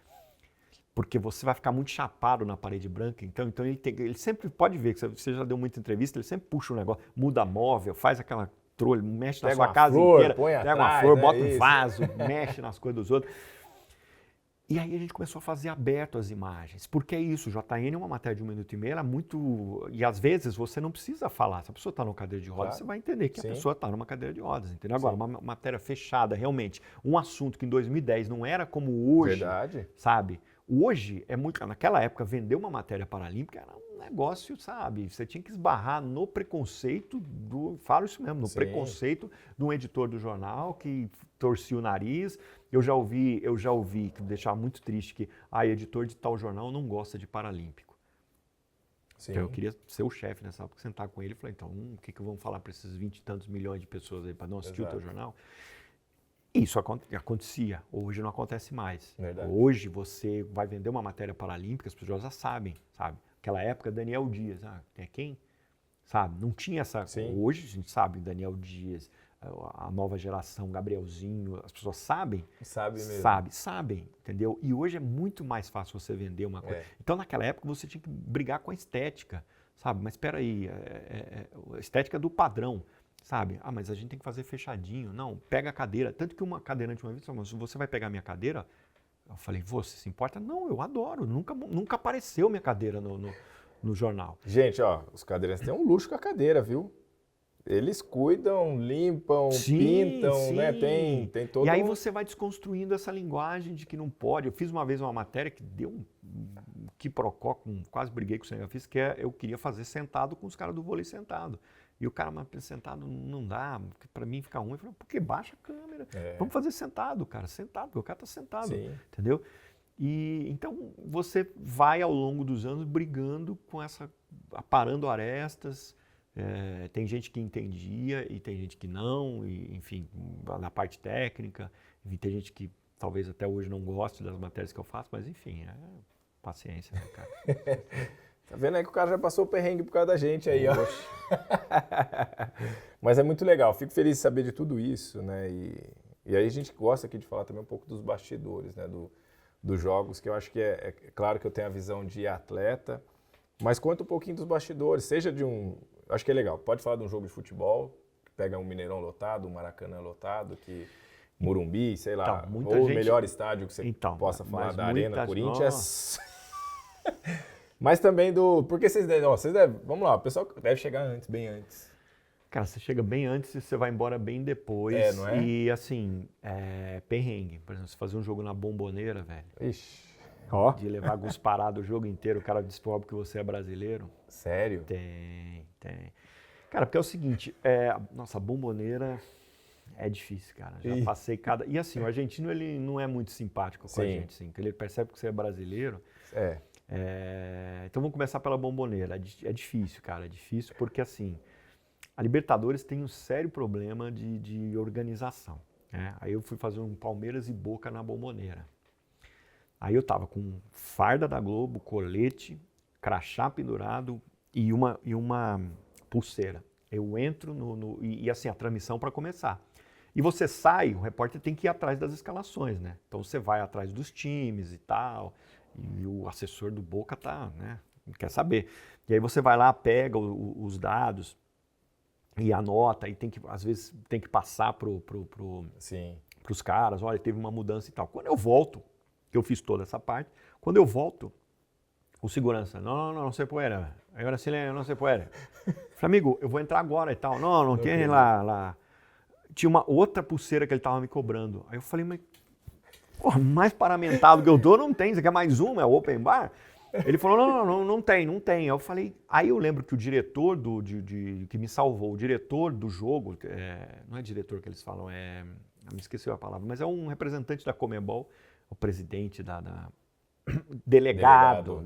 porque você vai ficar muito chapado na parede branca. Então ele sempre, pode ver, que você já deu muita entrevista, ele sempre puxa um negócio, muda móvel, faz aquela... mexe na sua casa inteira, pega uma flor, bota um vaso, mexe nas coisas dos outros. E aí a gente começou a fazer aberto as imagens. Porque é isso, o JN é uma matéria de 1 minuto e meio, era muito... E às vezes você não precisa falar. Se a pessoa está numa cadeira de rodas, você vai entender que a pessoa está numa cadeira de rodas, entendeu? Agora, uma matéria fechada, realmente, um assunto que em 2010 não era como hoje, sabe? Hoje é muito... Naquela época, vender uma matéria paralímpica era um negócio, sabe? Você tinha que esbarrar no preconceito falo isso mesmo, no preconceito de um editor do jornal que torcia o nariz. Eu já ouvi, que me deixava muito triste, que editor de tal jornal não gosta de paralímpico. Então eu queria ser o chefe nessa época, sentar com ele e falar, então, o que vamos falar para esses 20 e tantos milhões de pessoas aí para não assistir o teu jornal? Isso acontecia, hoje não acontece mais. Verdade. Hoje você vai vender uma matéria paralímpica, as pessoas já sabem, sabe? Naquela época, Daniel Dias, quem? Sabe? Não tinha essa... Hoje a gente sabe, Daniel Dias, a nova geração, Gabrielzinho, as pessoas sabem. Sabem mesmo. Sabem, entendeu? E hoje é muito mais fácil você vender uma coisa. Então, naquela época, você tinha que brigar com a estética, sabe? Mas espera aí, a estética do padrão. sabe? Ah, mas a gente tem que fazer fechadinho. Não, pega a cadeira. Tanto que uma cadeirante uma vez falou, mas você vai pegar minha cadeira? Eu falei, você se importa? Não, eu adoro. Nunca apareceu minha cadeira no jornal. Gente, ó, os cadeirantes têm um luxo com a cadeira, viu? Eles cuidam, limpam, Sim, pintam, sim. né? Tem todo E aí você vai desconstruindo essa linguagem de que não pode. Eu fiz uma vez uma matéria que deu um quiprocó, quase briguei com o cinegrafista, que eu queria fazer sentado com os caras do vôlei sentado. E o cara, mas sentado não dá, para mim fica ruim. Eu falei, por que baixa a câmera? Vamos fazer sentado, cara, sentado, porque o cara tá sentado, Sim. entendeu? E então você vai ao longo dos anos brigando com aparando arestas. Tem gente que entendia e tem gente que não, e, enfim, na parte técnica. E tem gente que talvez até hoje não goste das matérias que eu faço, mas enfim, paciência, né, cara? Tá vendo aí que o cara já passou o perrengue por causa da gente aí, ó. Mas é muito legal, fico feliz de saber de tudo isso, né? E aí a gente gosta aqui de falar também um pouco dos bastidores, né? Dos jogos, que eu acho que é claro que eu tenho a visão de atleta, mas conta um pouquinho dos bastidores, seja de acho que é legal, pode falar de um jogo de futebol, que pega um Mineirão lotado, um Maracanã lotado, que Morumbi, sei lá, então, ou o melhor estádio que você possa falar da Arena Corinthians. Mas também porque vocês devem, vamos lá, o pessoal deve chegar antes, bem antes. Cara, você chega bem antes e você vai embora bem depois. Não é? E assim, perrengue. Por exemplo, você fazer um jogo na Bomboneira, velho. Ixi. De levar gusparado o jogo inteiro, o cara descobre que você é brasileiro. Sério? Tem. Cara, porque é o seguinte, nossa, a Bomboneira é difícil, cara. Já passei cada... E assim, o argentino, ele não é muito simpático com a gente, assim, porque ele percebe que você é brasileiro. Então vamos começar pela Bomboneira. É difícil, cara, é difícil porque assim, a Libertadores tem um sério problema de organização. Aí eu fui fazer um Palmeiras e Boca na Bomboneira. Aí eu tava com farda da Globo, colete, crachá pendurado e uma pulseira. Eu entro e assim, a transmissão para começar. E você sai, o repórter tem que ir atrás das escalações, né? Então você vai atrás dos times e tal, e o assessor do Boca né? Quer saber. E aí você vai lá, pega os dados e anota, e às vezes tem que passar pros caras, olha, teve uma mudança e tal. Quando eu volto, eu fiz toda essa parte, quando eu volto, o segurança, não se pode, agora silêncio, não se pode. Falei, amigo, eu vou entrar agora e tal. Não tem lá. Tinha uma outra pulseira que ele tava me cobrando. Aí eu falei, mas porra, mais paramentado que eu tô, não tem, você quer mais uma, é open bar? Ele falou, não tem. Eu falei, aí eu lembro que o diretor que me salvou, o diretor do jogo, não é diretor que eles falam, me esqueci a palavra, mas é um representante da Conmebol, o presidente delegado,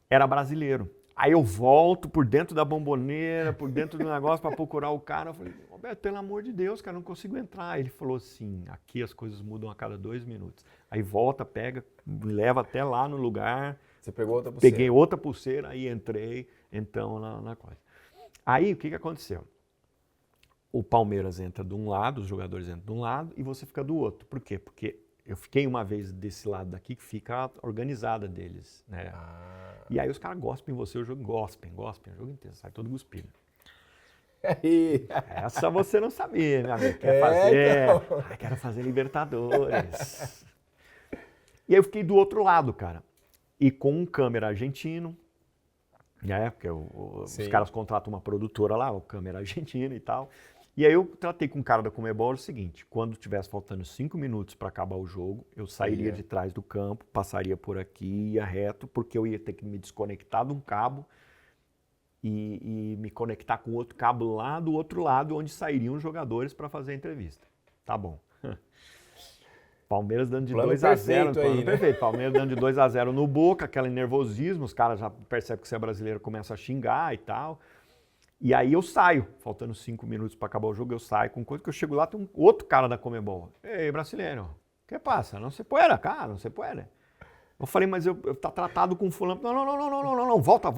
era brasileiro. Aí eu volto por dentro da Bomboneira, por dentro do negócio para procurar o cara. Eu falei, Roberto, pelo amor de Deus, cara, não consigo entrar. Ele falou assim, aqui as coisas mudam a cada 2 minutos. Aí volta, pega, me leva até lá no lugar. Você pegou outra pulseira? Peguei outra pulseira, aí entrei, então, na coisa. Aí, o que aconteceu? O Palmeiras entra de um lado, os jogadores entram de um lado e você fica do outro. Por quê? Porque eu fiquei uma vez desse lado daqui que fica organizada deles, né? E aí os caras gospem em você, o jogo gospem o jogo inteiro, sai todo cuspido. Essa você não sabia, meu amigo. Quero fazer Libertadores. E aí eu fiquei do outro lado, cara. E com um câmera argentino, né? Porque os caras contratam uma produtora lá, o câmera argentino e tal. E aí eu tratei com o cara da Conmebol o seguinte, quando tivesse faltando 5 minutos para acabar o jogo, eu sairia de trás do campo, passaria por aqui, ia reto, porque eu ia ter que me desconectar de um cabo e me conectar com outro cabo lá do outro lado, onde sairiam os jogadores para fazer a entrevista. Tá bom. Palmeiras dando de 2-0, plano perfeito. Palmeiras dando de 2-0 no Boca, aquele nervosismo, os caras já percebem que você é brasileiro, começam a xingar e tal. E aí eu saio, faltando 5 minutos para acabar o jogo, eu saio com coisa que eu chego lá, tem um outro cara da Conmebol. Ei, brasileiro, o que passa? Não se pode, cara, não se pode. Eu falei, mas eu tá tratado com fulano. Não, volta.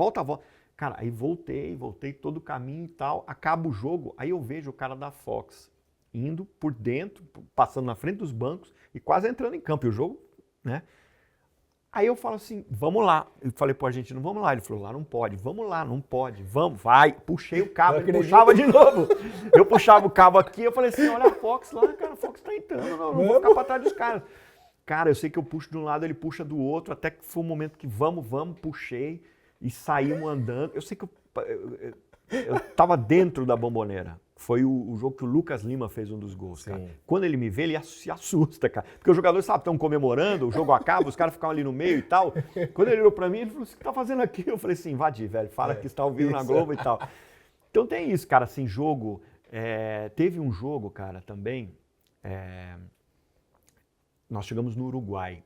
Cara, aí voltei todo o caminho e tal, acaba o jogo, aí eu vejo o cara da Fox indo por dentro, passando na frente dos bancos e quase entrando em campo. E o jogo, né? Aí eu falo assim, vamos lá. Eu falei pro argentino, vamos lá. Ele falou, lá não pode. Vamos lá, não pode. Vamos, vai. Puxei o cabo, ele puxava de novo. Eu puxava o cabo aqui, eu falei assim, olha a Fox lá, cara, a Fox tá entrando, não vou ficar pra trás dos caras. Cara, eu sei que eu puxo de um lado, ele puxa do outro, até que foi um momento que vamos, puxei e saímos andando. Eu sei que eu tava dentro da Bomboneira. Foi o jogo que o Lucas Lima fez um dos gols, cara. Quando ele me vê, ele se assusta, cara. Porque os jogadores, sabe, estão comemorando, o jogo acaba, os caras ficam ali no meio e tal. Quando ele olhou pra mim, ele falou, o que você tá fazendo aqui? Eu falei assim, invadi, velho, fala que está ao vivo na Globo e tal. Então tem isso, cara, assim, jogo. Teve um jogo, cara, também, nós chegamos no Uruguai.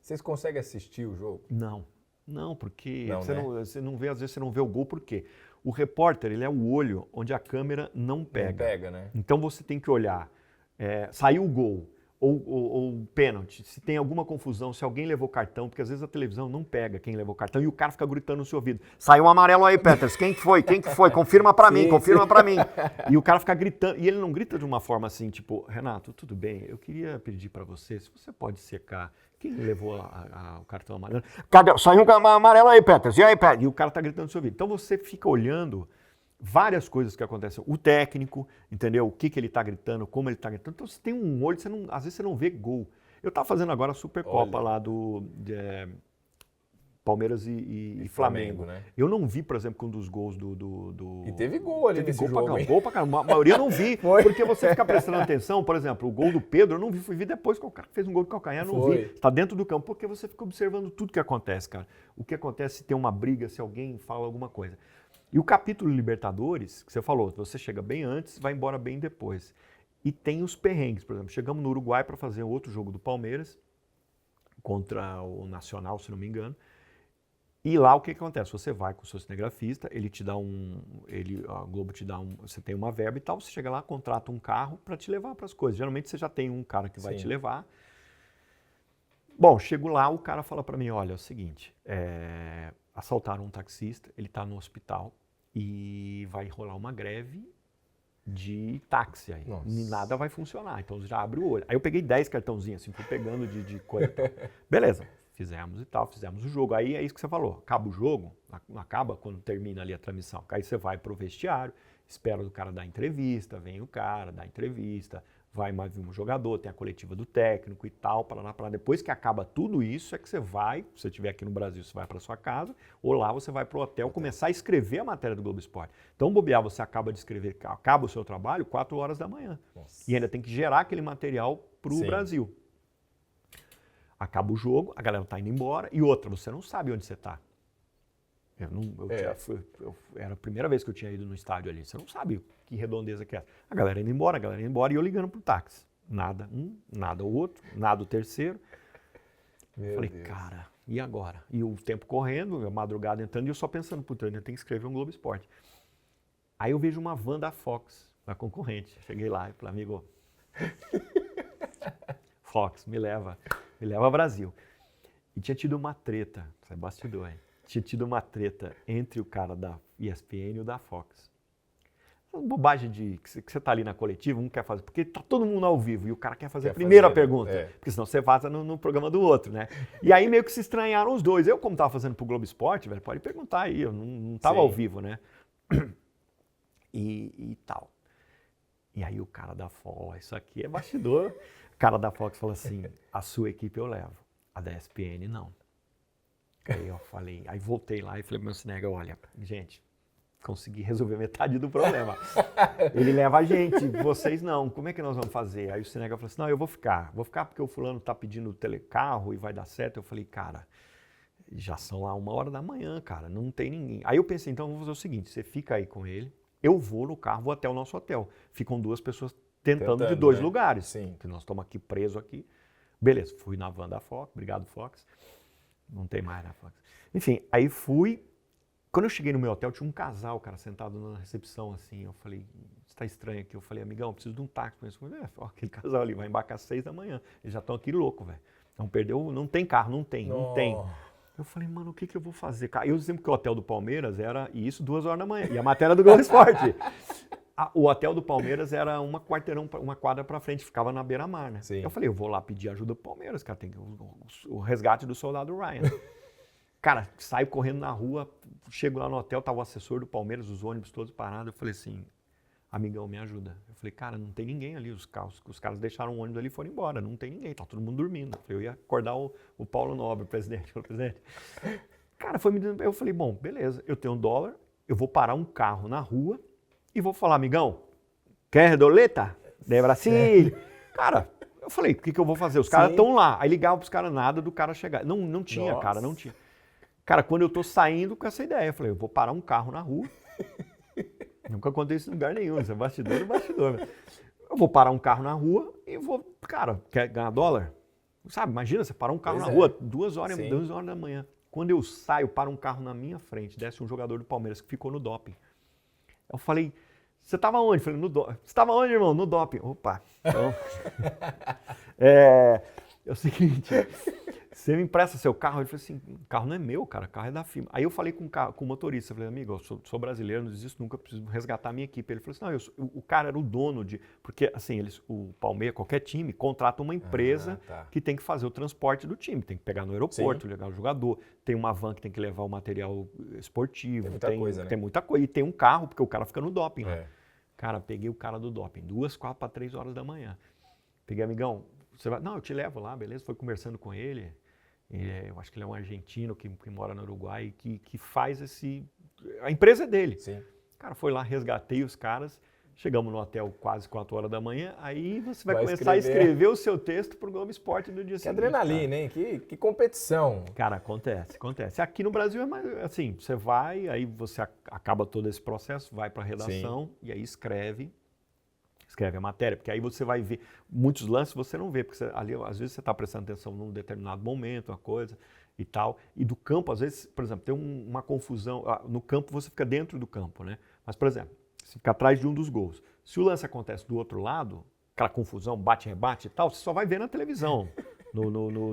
Vocês conseguem assistir o jogo? Não, porque não, você não vê, às vezes você não vê o gol, por quê? O repórter, ele é o olho onde a câmera não pega. Não pega, né? Então você tem que olhar, saiu o gol ou pênalti, se tem alguma confusão, se alguém levou cartão, porque às vezes a televisão não pega quem levou cartão e o cara fica gritando no seu ouvido. Saiu um amarelo aí, Peters, quem que foi? Confirma pra mim, confirma pra mim. E o cara fica gritando, e ele não grita de uma forma assim, tipo, Renato, tudo bem, eu queria pedir pra você, se você pode secar quem levou o cartão amarelo. Saiu um amarelo aí, Peters, e aí, Peters? E o cara tá gritando no seu ouvido. Então você fica olhando várias coisas que acontecem. O técnico, entendeu? O que ele tá gritando, como ele tá gritando. Então você tem um olho, às vezes você não vê gol. Eu tava fazendo agora a Supercopa lá do Palmeiras e Flamengo, né? Eu não vi, por exemplo, um dos gols do... E teve gol ali nesse jogo. Gol pra caramba. A maioria eu não vi, porque você fica prestando atenção. Por exemplo, o gol do Pedro, eu não vi, fui ver depois que o cara fez um gol de calcanhar, eu não vi. Está dentro do campo, porque você fica observando tudo que acontece, cara. O que acontece se tem uma briga, se alguém fala alguma coisa. E o capítulo Libertadores, que você falou, você chega bem antes, vai embora bem depois. E tem os perrengues, por exemplo, chegamos no Uruguai para fazer outro jogo do Palmeiras, contra o Nacional, se não me engano. E lá o que acontece? Você vai com o seu cinegrafista, ele te dá a Globo te dá você tem uma verba e tal, você chega lá, contrata um carro para te levar para as coisas. Geralmente você já tem um cara que vai te levar. Bom, chego lá, o cara fala para mim, olha, é o seguinte, assaltaram um taxista, ele está no hospital e vai rolar uma greve de táxi aí. E nada vai funcionar, então já abre o olho. Aí eu peguei 10 cartãozinhos, assim, fui pegando de coisa. Beleza. Fizemos e tal, fizemos o jogo. Aí é isso que você falou, acaba o jogo, não acaba quando termina ali a transmissão. Aí você vai pro vestiário, espera o cara dar entrevista, vem o cara, dá entrevista, vai mais um jogador, tem a coletiva do técnico e tal, para lá. Depois que acaba tudo isso, é que você vai, se você estiver aqui no Brasil, você vai para sua casa, ou lá você vai pro hotel começar a escrever a matéria do Globo Esporte. Então, bobear, você acaba de escrever, acaba o seu trabalho 4 horas da manhã. E ainda tem que gerar aquele material pro Brasil. Acaba o jogo, a galera tá indo embora, e outra, você não sabe onde você tá. Era a primeira vez que eu tinha ido no estádio ali, você não sabe que redondeza que é. A galera indo embora, e eu ligando pro táxi. Nada um, nada o outro, nada o terceiro. Falei, cara, e agora? E o tempo correndo, a madrugada entrando, e eu só pensando, puta, eu ainda tenho que escrever um Globo Esporte. Aí eu vejo uma van da Fox, da concorrente. Cheguei lá e falei, amigo, Fox, me leva ao Brasil. E tinha tido uma treta, isso é bastidor, hein? Tinha tido uma treta entre o cara da ESPN e o da Fox. Uma bobagem que você tá ali na coletiva, um quer fazer, porque tá todo mundo ao vivo e o cara quer fazer a primeira pergunta, porque senão você vaza no programa do outro, né? E aí meio que se estranharam os dois. Eu, como tava fazendo pro Globo Esporte, velho, pode perguntar aí, eu não tava ao vivo, né? E tal. E aí o cara da Fox, isso aqui é bastidor. O cara da Fox falou assim, a sua equipe eu levo, a da ESPN não. Aí eu falei, aí voltei lá e falei pro meu Cinega, olha, gente, consegui resolver metade do problema. Ele leva a gente, vocês não, como é que nós vamos fazer? Aí o Cinega falou assim, não, eu vou ficar porque o fulano tá pedindo telecarro e vai dar certo. Eu falei, cara, já são lá 1h da manhã, cara, não tem ninguém. Aí eu pensei, então vamos fazer o seguinte, você fica aí com ele, eu vou no carro, vou até o nosso hotel. Ficam 2 pessoas tentando de 2 lugares. Sim. Que nós estamos aqui presos aqui. Beleza, fui na van da Fox, obrigado Fox. Não tem mais na Fox. Enfim, aí fui. Quando eu cheguei no meu hotel, tinha um casal, cara, sentado na recepção, assim. Eu falei, está estranho aqui. Eu falei, amigão, eu preciso de um táxi. Aquele casal ali vai embarcar às 6 da manhã. Eles já estão aqui loucos, velho. Não tem carro, não tem. Eu falei, mano, o que eu vou fazer? Eu sempre que o hotel do Palmeiras era isso 2h da manhã. E a matéria do Globo Esporte. O hotel do Palmeiras era uma quadra pra frente, ficava na beira-mar, né? Sim. Eu falei, eu vou lá pedir ajuda pro Palmeiras, cara, tem o resgate do soldado Ryan. Cara, saio correndo na rua, chego lá no hotel, tava o assessor do Palmeiras, os ônibus todos parados, eu falei assim, amigão, me ajuda. Eu falei, cara, não tem ninguém ali, os caras deixaram o ônibus ali e foram embora, não tem ninguém, tá todo mundo dormindo. Eu falei, eu ia acordar o Paulo Nobre, o presidente. Eu falei, presidente. Cara, eu falei, bom, beleza, eu tenho $1, eu vou parar um carro na rua e vou falar, amigão, quer doleta de Brasil? Cara, eu falei, o que eu vou fazer? Os caras estão lá. Aí ligava pros caras, nada do cara chegar. Não tinha, Nossa. cara, não tinha. Cara, quando eu tô saindo com essa ideia, eu falei, eu vou parar um carro na rua. Nunca aconteceu em lugar nenhum, isso é bastidor. Eu vou parar um carro na rua e vou, cara, quer ganhar $? Sabe, imagina, você parar um carro na rua, 2 horas da manhã. Quando eu saio, para um carro na minha frente, desce um jogador do Palmeiras que ficou no doping. Eu falei, você estava onde? Eu falei, no doping. Você estava onde, irmão? No doping. Opa, então... é o seguinte, você me empresta seu carro? Ele falou assim, o carro não é meu, cara, o carro é da firma. Aí eu falei com o motorista, eu falei, amigo, eu sou brasileiro, não desisto nunca, preciso resgatar a minha equipe. Ele falou assim, não, o cara era o dono de... Porque, assim, o Palmeiras, qualquer time, contrata uma empresa que tem que fazer o transporte do time. Tem que pegar no aeroporto, levar o jogador, tem uma van que tem que levar o material esportivo. Tem muita coisa, né? Tem muita coisa. E tem um carro, porque o cara fica no doping. Né? Cara, peguei o cara do doping, 2, 4 para 3 horas da manhã. Peguei, amigão, você vai... Não, eu te levo lá, beleza? Foi conversando com ele. Eu acho que ele é um argentino que mora no Uruguai e que faz esse... A empresa é dele. Sim. Cara, foi lá, resgatei os caras, chegamos no hotel quase 4 horas da manhã, aí você vai começar a escrever o seu texto pro Globo Esporte no dia seguinte. Que adrenalina, hein? Que competição. Cara, acontece. Aqui no Brasil é mais assim, você vai, aí você acaba todo esse processo, vai para a redação e aí escreve a matéria, porque aí você vai ver muitos lances você não vê, porque ali às vezes você está prestando atenção num determinado momento, uma coisa e tal, e do campo às vezes, por exemplo, tem uma confusão, no campo você fica dentro do campo, né? Mas, por exemplo, você fica atrás de um dos gols. Se o lance acontece do outro lado, aquela confusão, bate-rebate e tal, você só vai ver na televisão.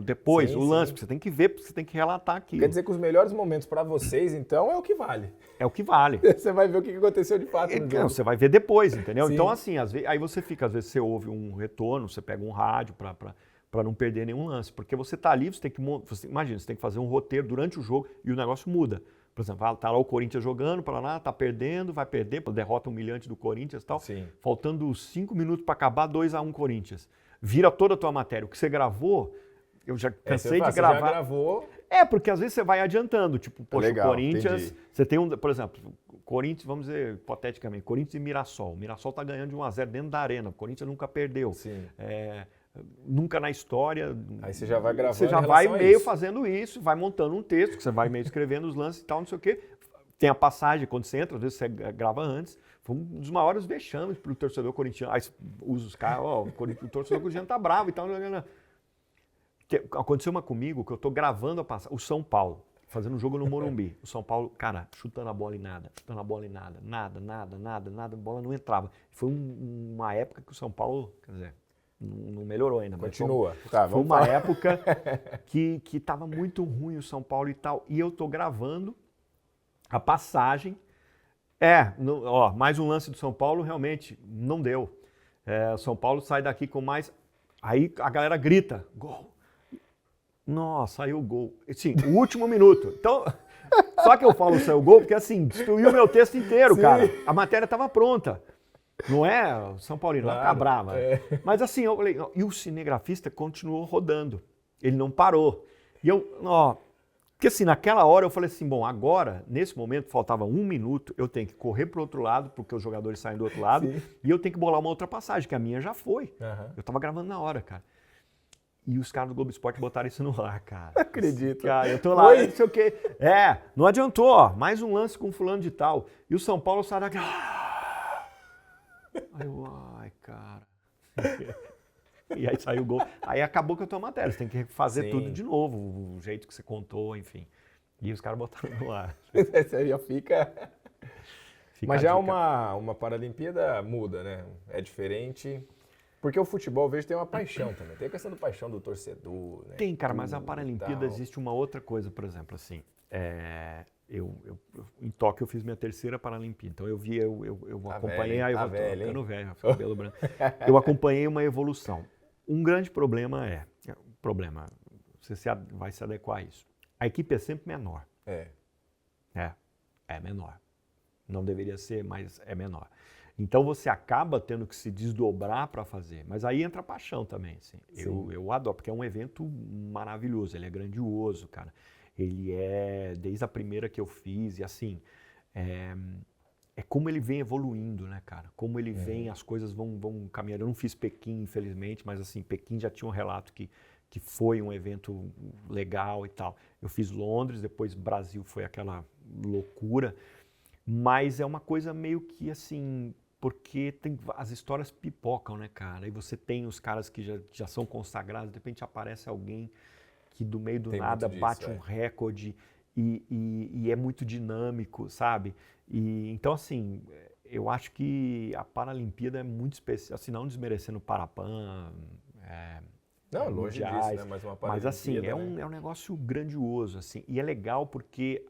Depois, o lance, porque você tem que ver, porque você tem que relatar aquilo. Quer dizer que os melhores momentos para vocês, então, é o que vale. É o que vale. Você vai ver o que aconteceu de fato no jogo. Você vai ver depois, entendeu? Sim. Então, assim, aí você fica, às vezes você ouve um retorno, você pega um rádio para não perder nenhum lance. Porque você está ali, você tem que... Imagina, você tem que fazer um roteiro durante o jogo e o negócio muda. Por exemplo, tá lá o Corinthians jogando, para lá, tá perdendo, vai perder, derrota humilhante do Corinthians e tal. Sim. Faltando 5 minutos para acabar, 2-1 Corinthians. Vira toda a tua matéria. O que você gravou, eu já cansei de gravar. Você já gravou. Porque às vezes você vai adiantando. Tipo, poxa, legal, o Corinthians, entendi. você tem por exemplo, Corinthians, vamos dizer, hipoteticamente, Corinthians e Mirassol. O Mirassol tá ganhando de 1-0 dentro da arena. O Corinthians nunca perdeu. Sim. Nunca na história. Aí você já vai gravando. Você já vai meio fazendo isso, vai montando um texto, que você vai meio escrevendo os lances e tal, não sei o quê. Tem a passagem quando você entra, às vezes você grava antes. Foi um dos maiores vexames para o torcedor corintiano. Aí usa os caras, o torcedor corintiano tá bravo e tal. Aconteceu uma comigo que eu tô gravando a passagem. O São Paulo, fazendo um jogo no Morumbi. O São Paulo, cara, chutando a bola e nada. Nada, a bola não entrava. Foi uma época que o São Paulo, quer dizer, não melhorou ainda. Continua. Foi uma época que estava muito ruim o São Paulo e tal. E eu tô gravando a passagem. Mais um lance do São Paulo, realmente não deu. O São Paulo sai daqui com mais... Aí a galera grita, gol. Nossa, saiu o gol. Sim, o último minuto. Então, só que eu falo saiu o gol porque assim, destruiu o meu texto inteiro, Sim. cara. A matéria estava pronta. Não é o São Paulino, claro, não fica brava. Mas assim, eu falei, e o cinegrafista continuou rodando. Ele não parou. E porque assim, naquela hora eu falei assim, bom, agora, nesse momento, faltava 1 minuto, eu tenho que correr para o outro lado, porque os jogadores saem do outro lado, Sim. e eu tenho que bolar uma outra passagem, que a minha já foi. Uhum. Eu estava gravando na hora, cara. E os caras do Globo Esporte botaram isso no ar, cara. Não acredito. Cara, eu tô lá, não sei o quê. Não adiantou, ó, mais um lance com fulano de tal. E o São Paulo sai daqui. Ai, cara. E aí saiu o gol. Aí acabou com a tua matéria. Você tem que fazer Sim. tudo de novo, o jeito que você contou, enfim. E os caras botaram no ar. Você já fica... Mas já uma Paralimpíada muda, né? É diferente. Porque o futebol, eu vejo, tem uma paixão também. Tem a questão da paixão do torcedor, né? Tem, cara, mas a Tudo e Paralimpíada tal. existe uma outra coisa, por exemplo, assim, em Tóquio eu fiz minha terceira Paralimpíada, então eu Tá acompanhei, velho, aí hein? eu Tá vou velho, hein? ficando velho, cabelo branco. Eu acompanhei uma evolução. Um grande problema você vai se adequar a isso. A equipe é sempre menor. É. É menor. Não deveria ser, mas é menor. Então você acaba tendo que se desdobrar para fazer. Mas aí entra a paixão também. Assim. Eu adoro, porque é um evento maravilhoso, ele é grandioso, cara. Ele é, desde a primeira que eu fiz, e assim, é como ele vem evoluindo, né, cara? Como ele vem, as coisas vão caminhando. Eu não fiz Pequim, infelizmente, mas assim, Pequim já tinha um relato que foi um evento legal e tal. Eu fiz Londres, depois Brasil foi aquela loucura. Mas é uma coisa meio que assim, porque as histórias pipocam, né, cara? E você tem os caras que já são consagrados, de repente aparece alguém que do meio do Tem nada muito disso, bate um recorde e é muito dinâmico, sabe? E, então, assim, eu acho que a Paralimpíada é muito especial, assim, não desmerecendo o Parapan, Não, longe disso, mundiais, né? Mas uma mas assim, Paralimpíada, né? é um negócio grandioso, assim, e é legal porque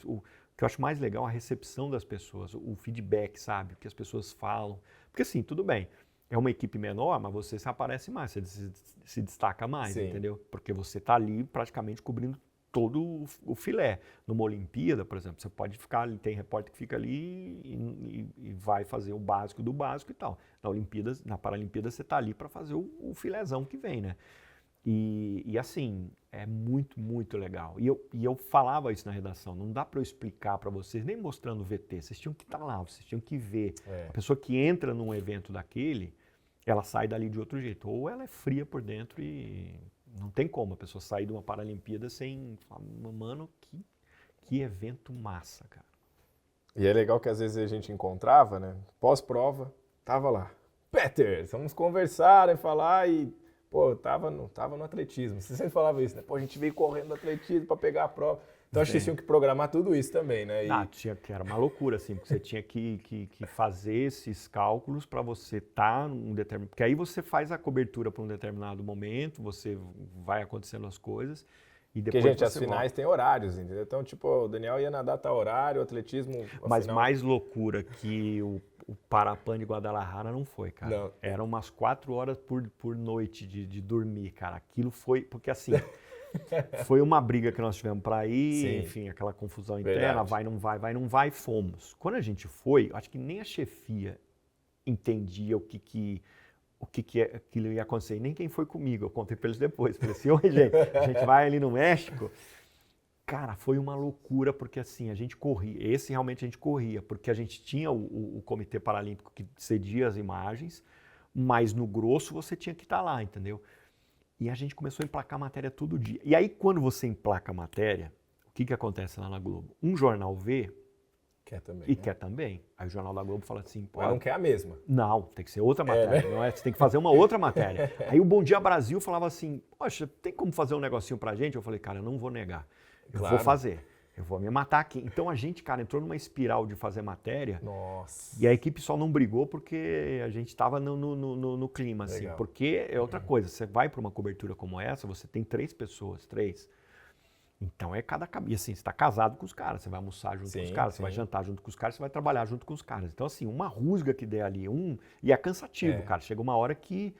o que eu acho mais legal é a recepção das pessoas, o feedback, sabe? O que as pessoas falam. Porque assim, tudo bem, é uma equipe menor, mas você se aparece mais, você se destaca mais, Sim. entendeu? Porque você está ali praticamente cobrindo todo o filé. Numa Olimpíada, por exemplo, você pode ficar, tem repórter que fica ali e vai fazer o básico do básico e tal. Na Paralimpíada você está ali para fazer o filézão que vem, né? E assim, é muito, muito legal. E eu falava isso na redação, não dá para eu explicar para vocês, nem mostrando o VT, vocês tinham que estar lá, vocês tinham que ver. A pessoa que entra num evento daquele, ela sai dali de outro jeito. Ou ela é fria por dentro e não tem como a pessoa sair de uma Paralimpíada sem falar, mano, que evento massa, cara. E é legal que às vezes a gente encontrava, né? Pós-prova, tava lá. Peter, vamos conversar e falar e... Pô, eu tava no atletismo. Você sempre falava isso, né? Pô, a gente veio correndo no atletismo para pegar a prova. Então acho que vocês tinham que programar tudo isso também, né? Era uma loucura, assim, porque você tinha que fazer esses cálculos para você estar num determinado... Porque aí você faz a cobertura para um determinado momento, você vai acontecendo as coisas e depois Porque, gente, as você finais volta. têm horários, entendeu? Então, tipo, o Daniel ia nadar tal horário, o atletismo... Mas final... mais loucura que o Parapan de Guadalajara não foi, cara. Não. Eram umas 4 horas por noite de dormir, cara. Aquilo foi... Porque assim... Foi uma briga que nós tivemos para ir, Sim. enfim, aquela confusão interna, Verdade. vai, não vai, fomos. Quando a gente foi, acho que nem a chefia entendia o que aquilo ia acontecer, nem quem foi comigo, eu contei para eles depois, falei assim, oi gente, a gente vai ali no México. Cara, foi uma loucura, porque assim, a gente corria, esse realmente a gente corria, porque a gente tinha o Comitê Paralímpico que cedia as imagens, mas no grosso você tinha que estar lá, entendeu? E a gente começou a emplacar matéria todo dia. E aí, quando você emplaca a matéria, o que acontece lá na Globo? Um jornal vê Quer também, e né? quer também. Aí o Jornal da Globo fala assim... Mas não quer a mesma. Não, tem que ser outra matéria. né? Não é, você tem que fazer uma outra matéria. Aí o Bom Dia Brasil falava assim, poxa, tem como fazer um negocinho pra gente? Eu falei, cara, eu não vou negar. Eu Claro. vou fazer. Eu vou me matar aqui. Então a gente, cara, entrou numa espiral de fazer matéria. Nossa. E a equipe só não brigou porque a gente estava no clima, assim. Legal. Porque é outra coisa, você vai para uma cobertura como essa, você tem 3 pessoas, 3. Então é cada cabeça. E assim, você está casado com os caras, você vai almoçar junto com os caras, você vai jantar junto com os caras, você vai trabalhar junto com os caras. Então, assim, uma rusga que der ali, e é cansativo, cara. Chega uma hora que,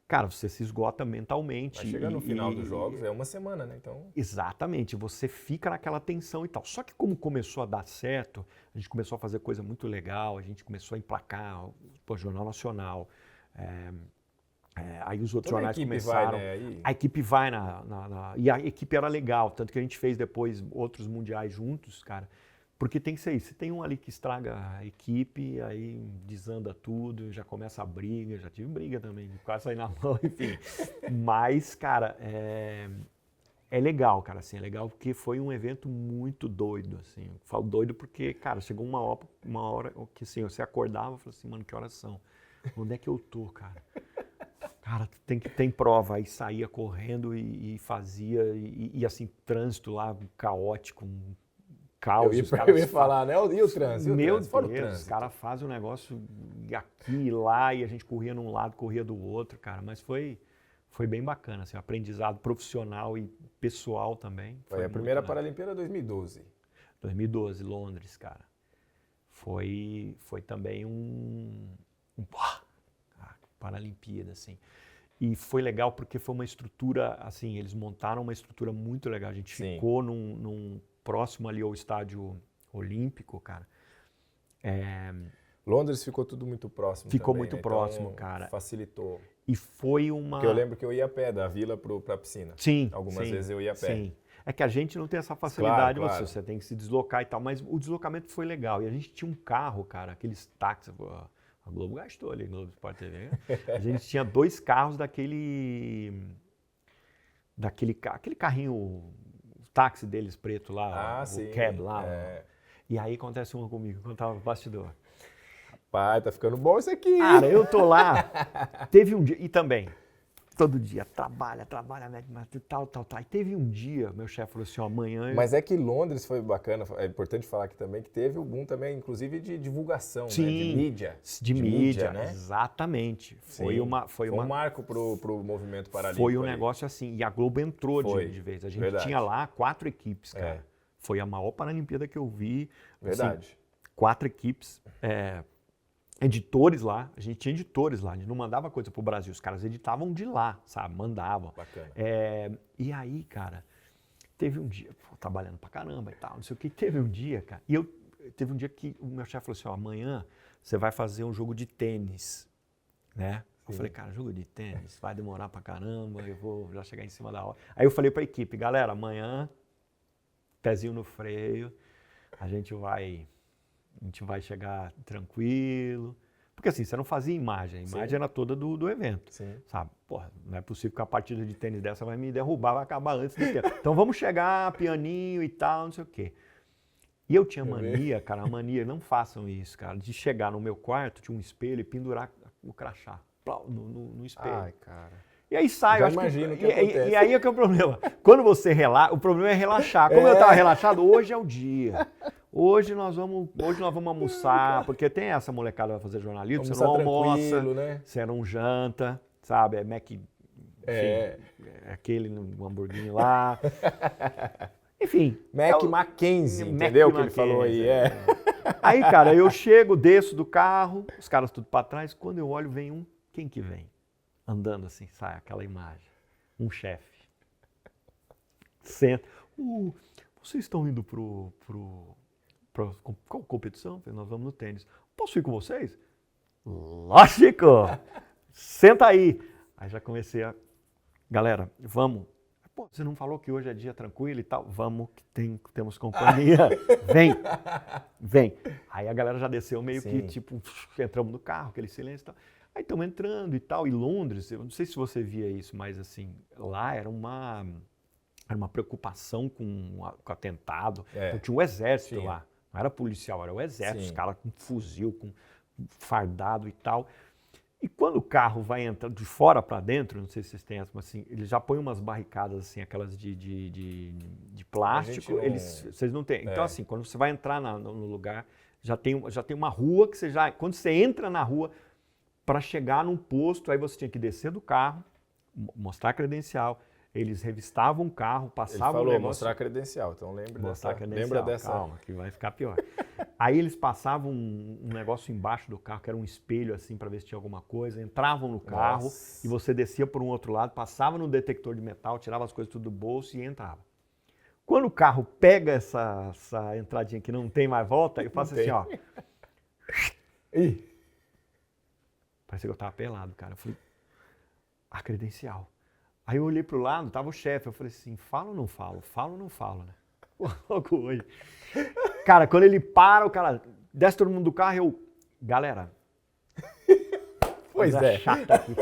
cara, você se esgota mentalmente. Vai chegar no final dos jogos, é uma semana, né? Então... Exatamente, você fica naquela tensão e tal. Só que como começou a dar certo, a gente começou a fazer coisa muito legal, a gente começou a emplacar o Jornal Nacional, aí os outros Toda jornais a equipe começaram. vai, né? Aí... A equipe vai e a equipe era legal, tanto que a gente fez depois outros mundiais juntos, cara. Porque tem que ser isso, se tem um ali que estraga a equipe, aí desanda tudo, já começa a briga, já tive briga também, quase sair na mão, enfim. Mas, cara, é legal, cara, assim, é legal porque foi um evento muito doido, assim. Eu falo doido porque, cara, chegou uma hora que, assim, você acordava e falou assim, mano, que horas são? Onde é que eu tô, cara? Cara, tem prova, aí saía correndo e fazia, e assim, trânsito lá caótico, caos. Eu ia falar, né? E o trânsito? Meu Fora o Deus, os trânsito. caras fazem um negócio aqui e lá, e a gente corria num lado, corria do outro, cara. Mas foi bem bacana, assim, um aprendizado profissional e pessoal também. Foi a primeira Paralimpíada 2012. 2012, Londres, cara. Foi também Paralimpíada, assim. E foi legal porque foi uma estrutura, assim, eles montaram uma estrutura muito legal. A gente ficou num próximo ali ao estádio olímpico, cara. Londres ficou tudo muito próximo Ficou também, muito né? próximo, Então, cara. facilitou. E foi uma... Porque eu lembro que eu ia a pé da vila pra piscina. Sim. Algumas vezes eu ia a pé. Sim. É que a gente não tem essa facilidade, Claro. você tem que se deslocar e tal, mas o deslocamento foi legal. E a gente tinha um carro, cara, aqueles táxis, a Globo gastou ali, Globo Sport TV, né? A gente tinha 2 carros aquele carrinho, o táxi deles preto lá, sim. o cab lá. E aí acontece uma comigo, quando eu tava no bastidor. Pai, tá ficando bom isso aqui. Cara, eu tô lá, teve um dia, e também, todo dia, trabalha, mas tal. E teve um dia, meu chefe falou assim, ó, amanhã... Mas é que Londres foi bacana, é importante falar aqui também, que teve o boom também, inclusive, de divulgação, Sim, né? De mídia. De mídia, né? Exatamente. Foi um marco pro movimento paralímpico. Foi um negócio assim, e a Globo entrou de vez. A gente tinha lá 4 equipes, cara. Foi a maior Paralimpíada que eu vi. Verdade. Assim, 4 equipes, editores lá, a gente tinha editores lá, a gente não mandava coisa pro Brasil, os caras editavam de lá, sabe, mandavam. Bacana. E aí, cara, teve um dia, trabalhando pra caramba e tal, não sei o que, teve um dia, cara, teve um dia que o meu chefe falou assim, ó, amanhã você vai fazer um jogo de tênis, né? Eu falei, cara, jogo de tênis, vai demorar pra caramba, eu vou já chegar em cima da hora. Aí eu falei pra equipe, galera, amanhã, pezinho no freio, a gente vai chegar tranquilo. Porque assim, você não fazia imagem, a imagem era toda do evento. Sim. Sabe? Porra, não é possível que a partida de tênis dessa vai me derrubar, vai acabar antes do tempo. Então vamos chegar, pianinho e tal, não sei o quê. E eu tinha mania, cara, não façam isso, cara, de chegar no meu quarto, tinha um espelho e pendurar o crachá no espelho. Ai, cara. E aí sai, Já eu acho imagino que, o que acontece. E aí é que é o problema. Quando você relaxa, o problema é relaxar. Como eu estava relaxado, hoje é o dia. Hoje nós vamos almoçar, porque tem essa molecada que vai fazer jornalismo, você não almoça, né? você não janta, sabe? É Mac, enfim, aquele no hamburguinho lá. Enfim. Mackenzie, entendeu o que ele falou aí? Aí, cara, eu chego, desço do carro, os caras tudo para trás, quando eu olho, vem quem que vem? Andando assim, sai aquela imagem. Um chefe. Senta. Vocês estão indo pra qual competição? Nós vamos no tênis. Posso ir com vocês? Lógico! Senta aí. Aí já comecei a... Galera, vamos. Pô, você não falou que hoje é dia tranquilo e tal? Vamos, que temos companhia. Vem. Aí a galera já desceu meio que, tipo, entramos no carro, aquele silêncio e tal. Aí estamos entrando e tal. E Londres, eu não sei se você via isso, mas assim, lá era uma preocupação com o atentado. Então tinha o exército lá. Não era policial, era o exército. Os caras com fuzil, com fardado e tal. E quando o carro vai entrando de fora para dentro, não sei se vocês têm essa, mas assim, eles já põem umas barricadas assim, aquelas de plástico, vocês não têm. Então assim, quando você vai entrar no lugar, já tem uma rua que quando você entra na rua, para chegar num posto, aí você tinha que descer do carro, mostrar a credencial, eles revistavam o carro, passavam o negócio... mostrar a credencial, então lembra dessa. Calma, que vai ficar pior. Aí eles passavam um negócio embaixo do carro, que era um espelho assim, para ver se tinha alguma coisa, entravam no carro e você descia por um outro lado, passava no detector de metal, tirava as coisas tudo do bolso e entrava. Quando o carro pega essa entradinha que não tem mais volta, eu faço assim, ó... Parecia que eu tava pelado, cara. Eu falei, a credencial. Aí eu olhei pro lado, tava o chefe. Eu falei assim, falo ou não falo? Falo ou não falo, né? Logo hoje. Cara, quando ele para, o cara desce todo mundo do carro galera. Pois é. Chata aqui.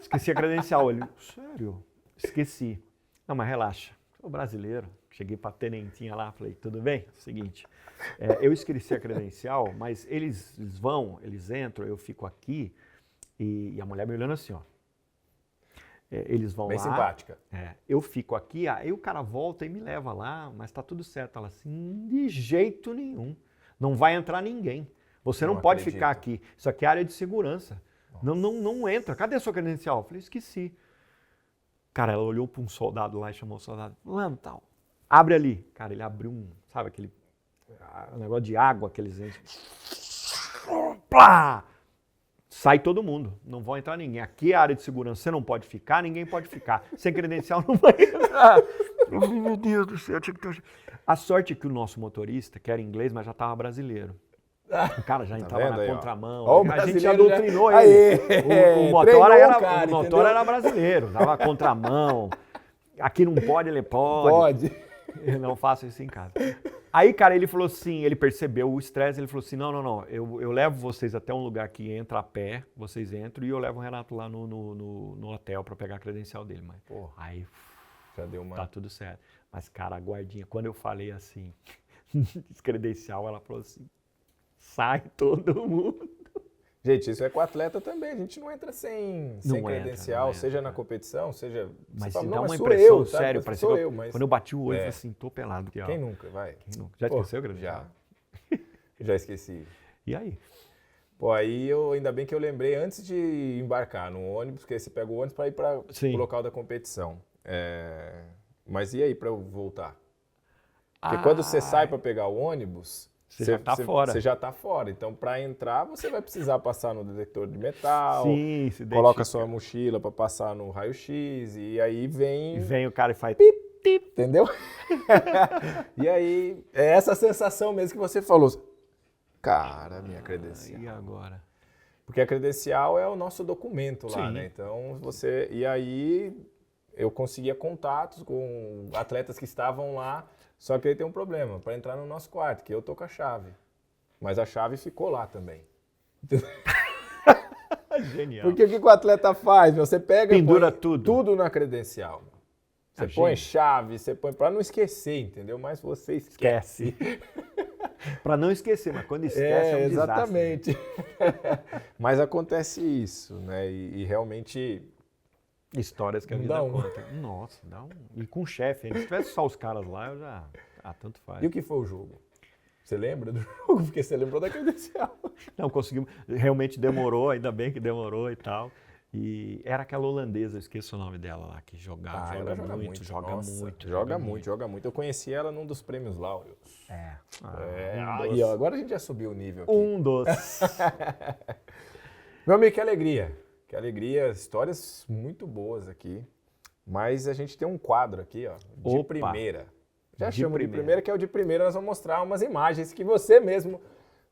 Esqueci a credencial. Ele, sério? Esqueci. Não, mas relaxa. Sou brasileiro. Cheguei pra tenentinha lá, falei, tudo bem? Seguinte, eu esqueci a credencial, mas eles entram, eu fico aqui, e a mulher me olhando assim, ó. eles vão Bem lá. simpática. Eu fico aqui, aí o cara volta e me leva lá, mas tá tudo certo. Ela assim, de jeito nenhum. Não vai entrar ninguém. Você não pode ficar aqui. Isso aqui é área de segurança. Não entra. Cadê a sua credencial? Eu falei, esqueci. Cara, ela olhou para um soldado lá e chamou o soldado. Fulano, tal. Abre ali. Cara, ele abriu sabe aquele negócio de água que eles enchem. Plá! Sai todo mundo. Não vai entrar ninguém. Aqui é área de segurança. Você não pode ficar, ninguém pode ficar. Sem credencial não vai entrar. Eu falei, meu Deus do céu. A sorte é que o nosso motorista, que era inglês, mas já estava brasileiro. O cara já entrava na contramão. A gente já doutrinou ele. O motor era brasileiro, dava contramão. Aqui não pode, ele pode. Eu não faço isso em casa. Aí, cara, ele falou assim, ele percebeu o estresse, ele falou assim, não, eu levo vocês até um lugar que entra a pé, vocês entram, e eu levo o Renato lá no hotel para pegar a credencial dele. Mas, aí, já deu uma... tá tudo certo. Mas, cara, a guardinha, quando eu falei assim, credencial, ela falou assim, sai todo mundo. Gente, isso é com atleta também. A gente não entra sem credencial, seja na competição, seja... Mas se dá uma impressão, sério, parecia quando eu bati o olho, eu falei assim, tô pelado. Aqui, Quem nunca, vai? Quem nunca? Já esqueceu, credencial? Já esqueci. E aí? Pô, aí ainda bem que eu lembrei antes de embarcar no ônibus, porque você pega o ônibus para ir para o local da competição. Mas e aí para eu voltar? Porque quando você sai para pegar o ônibus... Você já está fora. Você já está fora. Então, para entrar, você vai precisar passar no detector de metal. Sim, coloca a sua mochila para passar no raio-x e aí vem... E vem o cara e faz... Pip, pip, entendeu? E aí, é essa sensação mesmo que você falou. Cara, minha credencial. E agora? Porque a credencial é o nosso documento lá, Sim. né? Então, você... E aí, eu conseguia contatos com atletas que estavam lá. Só que aí tem um problema, para entrar no nosso quarto, que eu tô com a chave. Mas a chave ficou lá também. Genial. Porque o que o atleta faz? Você pega e pendura põe tudo na credencial. Você põe chave, você põe para não esquecer, entendeu? Mas você esquece. Para não esquecer, mas quando esquece é um exatamente. desastre. Mas acontece isso, né? E realmente... Histórias que a vida conta. Nossa, dá um... E com o chefe, se tivesse só os caras lá, eu já... tanto faz. E o que foi o jogo? Você lembra do jogo? Porque você lembrou da credencial. Não, conseguimos. Realmente demorou, ainda bem que demorou e tal. E era aquela holandesa, eu esqueço o nome dela lá, que joga muito. Joga muito. Eu conheci ela num dos prêmios Laureus. E agora a gente já subiu o nível aqui. Um dos. Meu amigo, que alegria. Que alegria, histórias muito boas aqui. Mas a gente tem um quadro aqui, ó, de primeira. Já chamo de primeira, que é o de primeira. Nós vamos mostrar umas imagens que você mesmo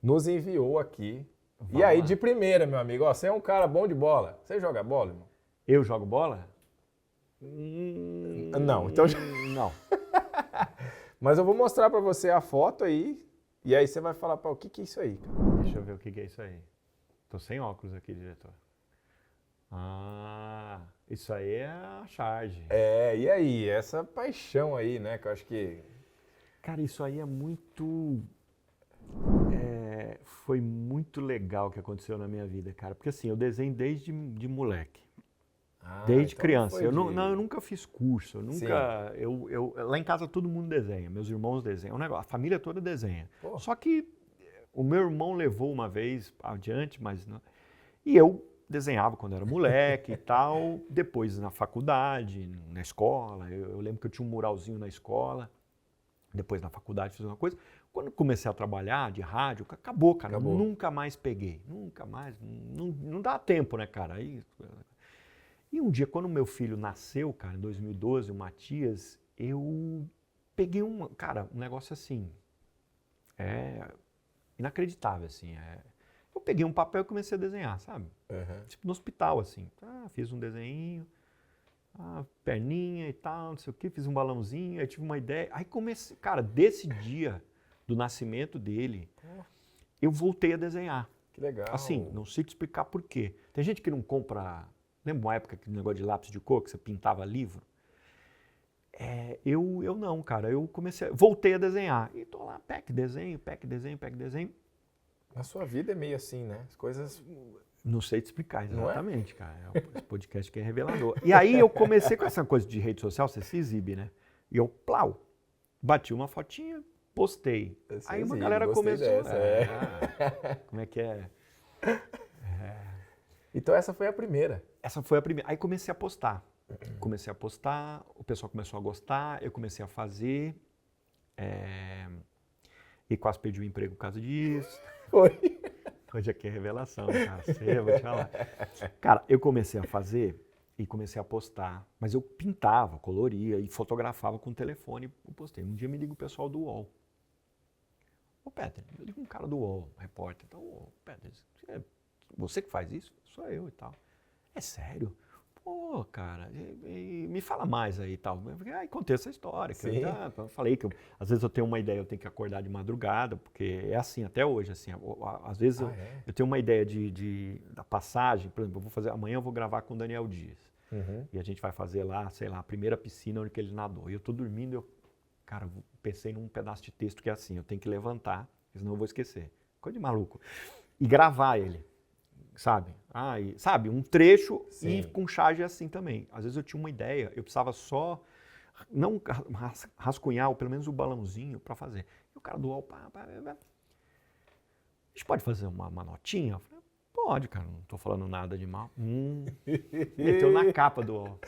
nos enviou aqui. E aí, de primeira, meu amigo, ó, você é um cara bom de bola. Você joga bola, irmão? Eu jogo bola? Não, então... Não. Mas eu vou mostrar pra você a foto aí. E aí você vai falar, o que é isso aí? Deixa eu ver o que é isso aí. Tô sem óculos aqui, diretor. Isso aí é a charge. E aí? Essa paixão aí, né? Que eu acho que... Cara, isso aí é muito... Foi muito legal o que aconteceu na minha vida, cara. Porque assim, eu desenho desde de moleque. Desde criança. Eu nunca fiz curso. Lá em casa todo mundo desenha. Meus irmãos desenham. A família toda desenha. Pô. Só que o meu irmão levou uma vez adiante, mas não... E eu desenhava quando era moleque e tal. Depois na faculdade, na escola. Eu lembro que eu tinha um muralzinho na escola. Depois na faculdade fiz uma coisa. Quando comecei a trabalhar de rádio, acabou, cara. Acabou. Nunca mais peguei. Nunca mais. Não dá tempo, né, cara? E um dia, quando meu filho nasceu, cara, em 2012, o Matias, eu peguei um negócio assim, inacreditável, assim. Eu peguei um papel e comecei a desenhar, sabe? Uhum. Tipo no hospital, assim. Fiz um desenho, perninha e tal, não sei o quê, fiz um balãozinho, aí tive uma ideia. Aí comecei, cara, desse dia do nascimento dele, eu voltei a desenhar. Que legal. Assim, não sei te explicar por quê. Tem gente que não compra... Lembra uma época que negócio de lápis de cor, que você pintava livro? Eu não, cara. Eu voltei a desenhar. E tô lá, desenho. A sua vida é meio assim, né? As coisas... Não sei te explicar Não é? exatamente, cara. Esse podcast que é revelador. E aí eu comecei com essa coisa de rede social, você se exibe, né? E eu, plau, bati uma fotinha, postei. Você Aí uma exibe, galera gostei começou... dessa, como é que é? Então essa foi a primeira. Essa foi a primeira. Aí comecei a postar. Comecei a postar, o pessoal começou a gostar, eu comecei a fazer. E quase perdi o emprego por causa disso. Foi. Hoje aqui é revelação, cara. Eu vou te falar. Cara, eu comecei a fazer e comecei a postar, mas eu pintava, coloria e fotografava com o telefone e postei. Um dia me liga o pessoal do UOL. Ô, Peter, eu ligo um cara do UOL, repórter. Então, ô, Peter, você que faz isso? Sou eu e tal. É sério? Pô, cara, me fala mais aí e tal. Aí contei essa história. Que eu falei que às vezes eu tenho uma ideia, eu tenho que acordar de madrugada, porque é assim até hoje. Assim, às vezes eu tenho uma ideia da passagem, por exemplo, amanhã eu vou gravar com o Daniel Dias. E a gente vai fazer lá, sei lá, a primeira piscina onde ele nadou. E eu tô dormindo, cara, pensei num pedaço de texto que é assim, eu tenho que levantar, senão eu vou esquecer. Coisa de maluco. E gravar ele. Sabe? Sabe, um trecho. Sim. E com charge assim também. Às vezes eu tinha uma ideia, eu precisava só não rascunhar, ou pelo menos o balãozinho para fazer. E o cara do UOL, a gente pode fazer uma notinha? Eu falei, pode, cara, não tô falando nada de mal. Meteu na capa do UOL.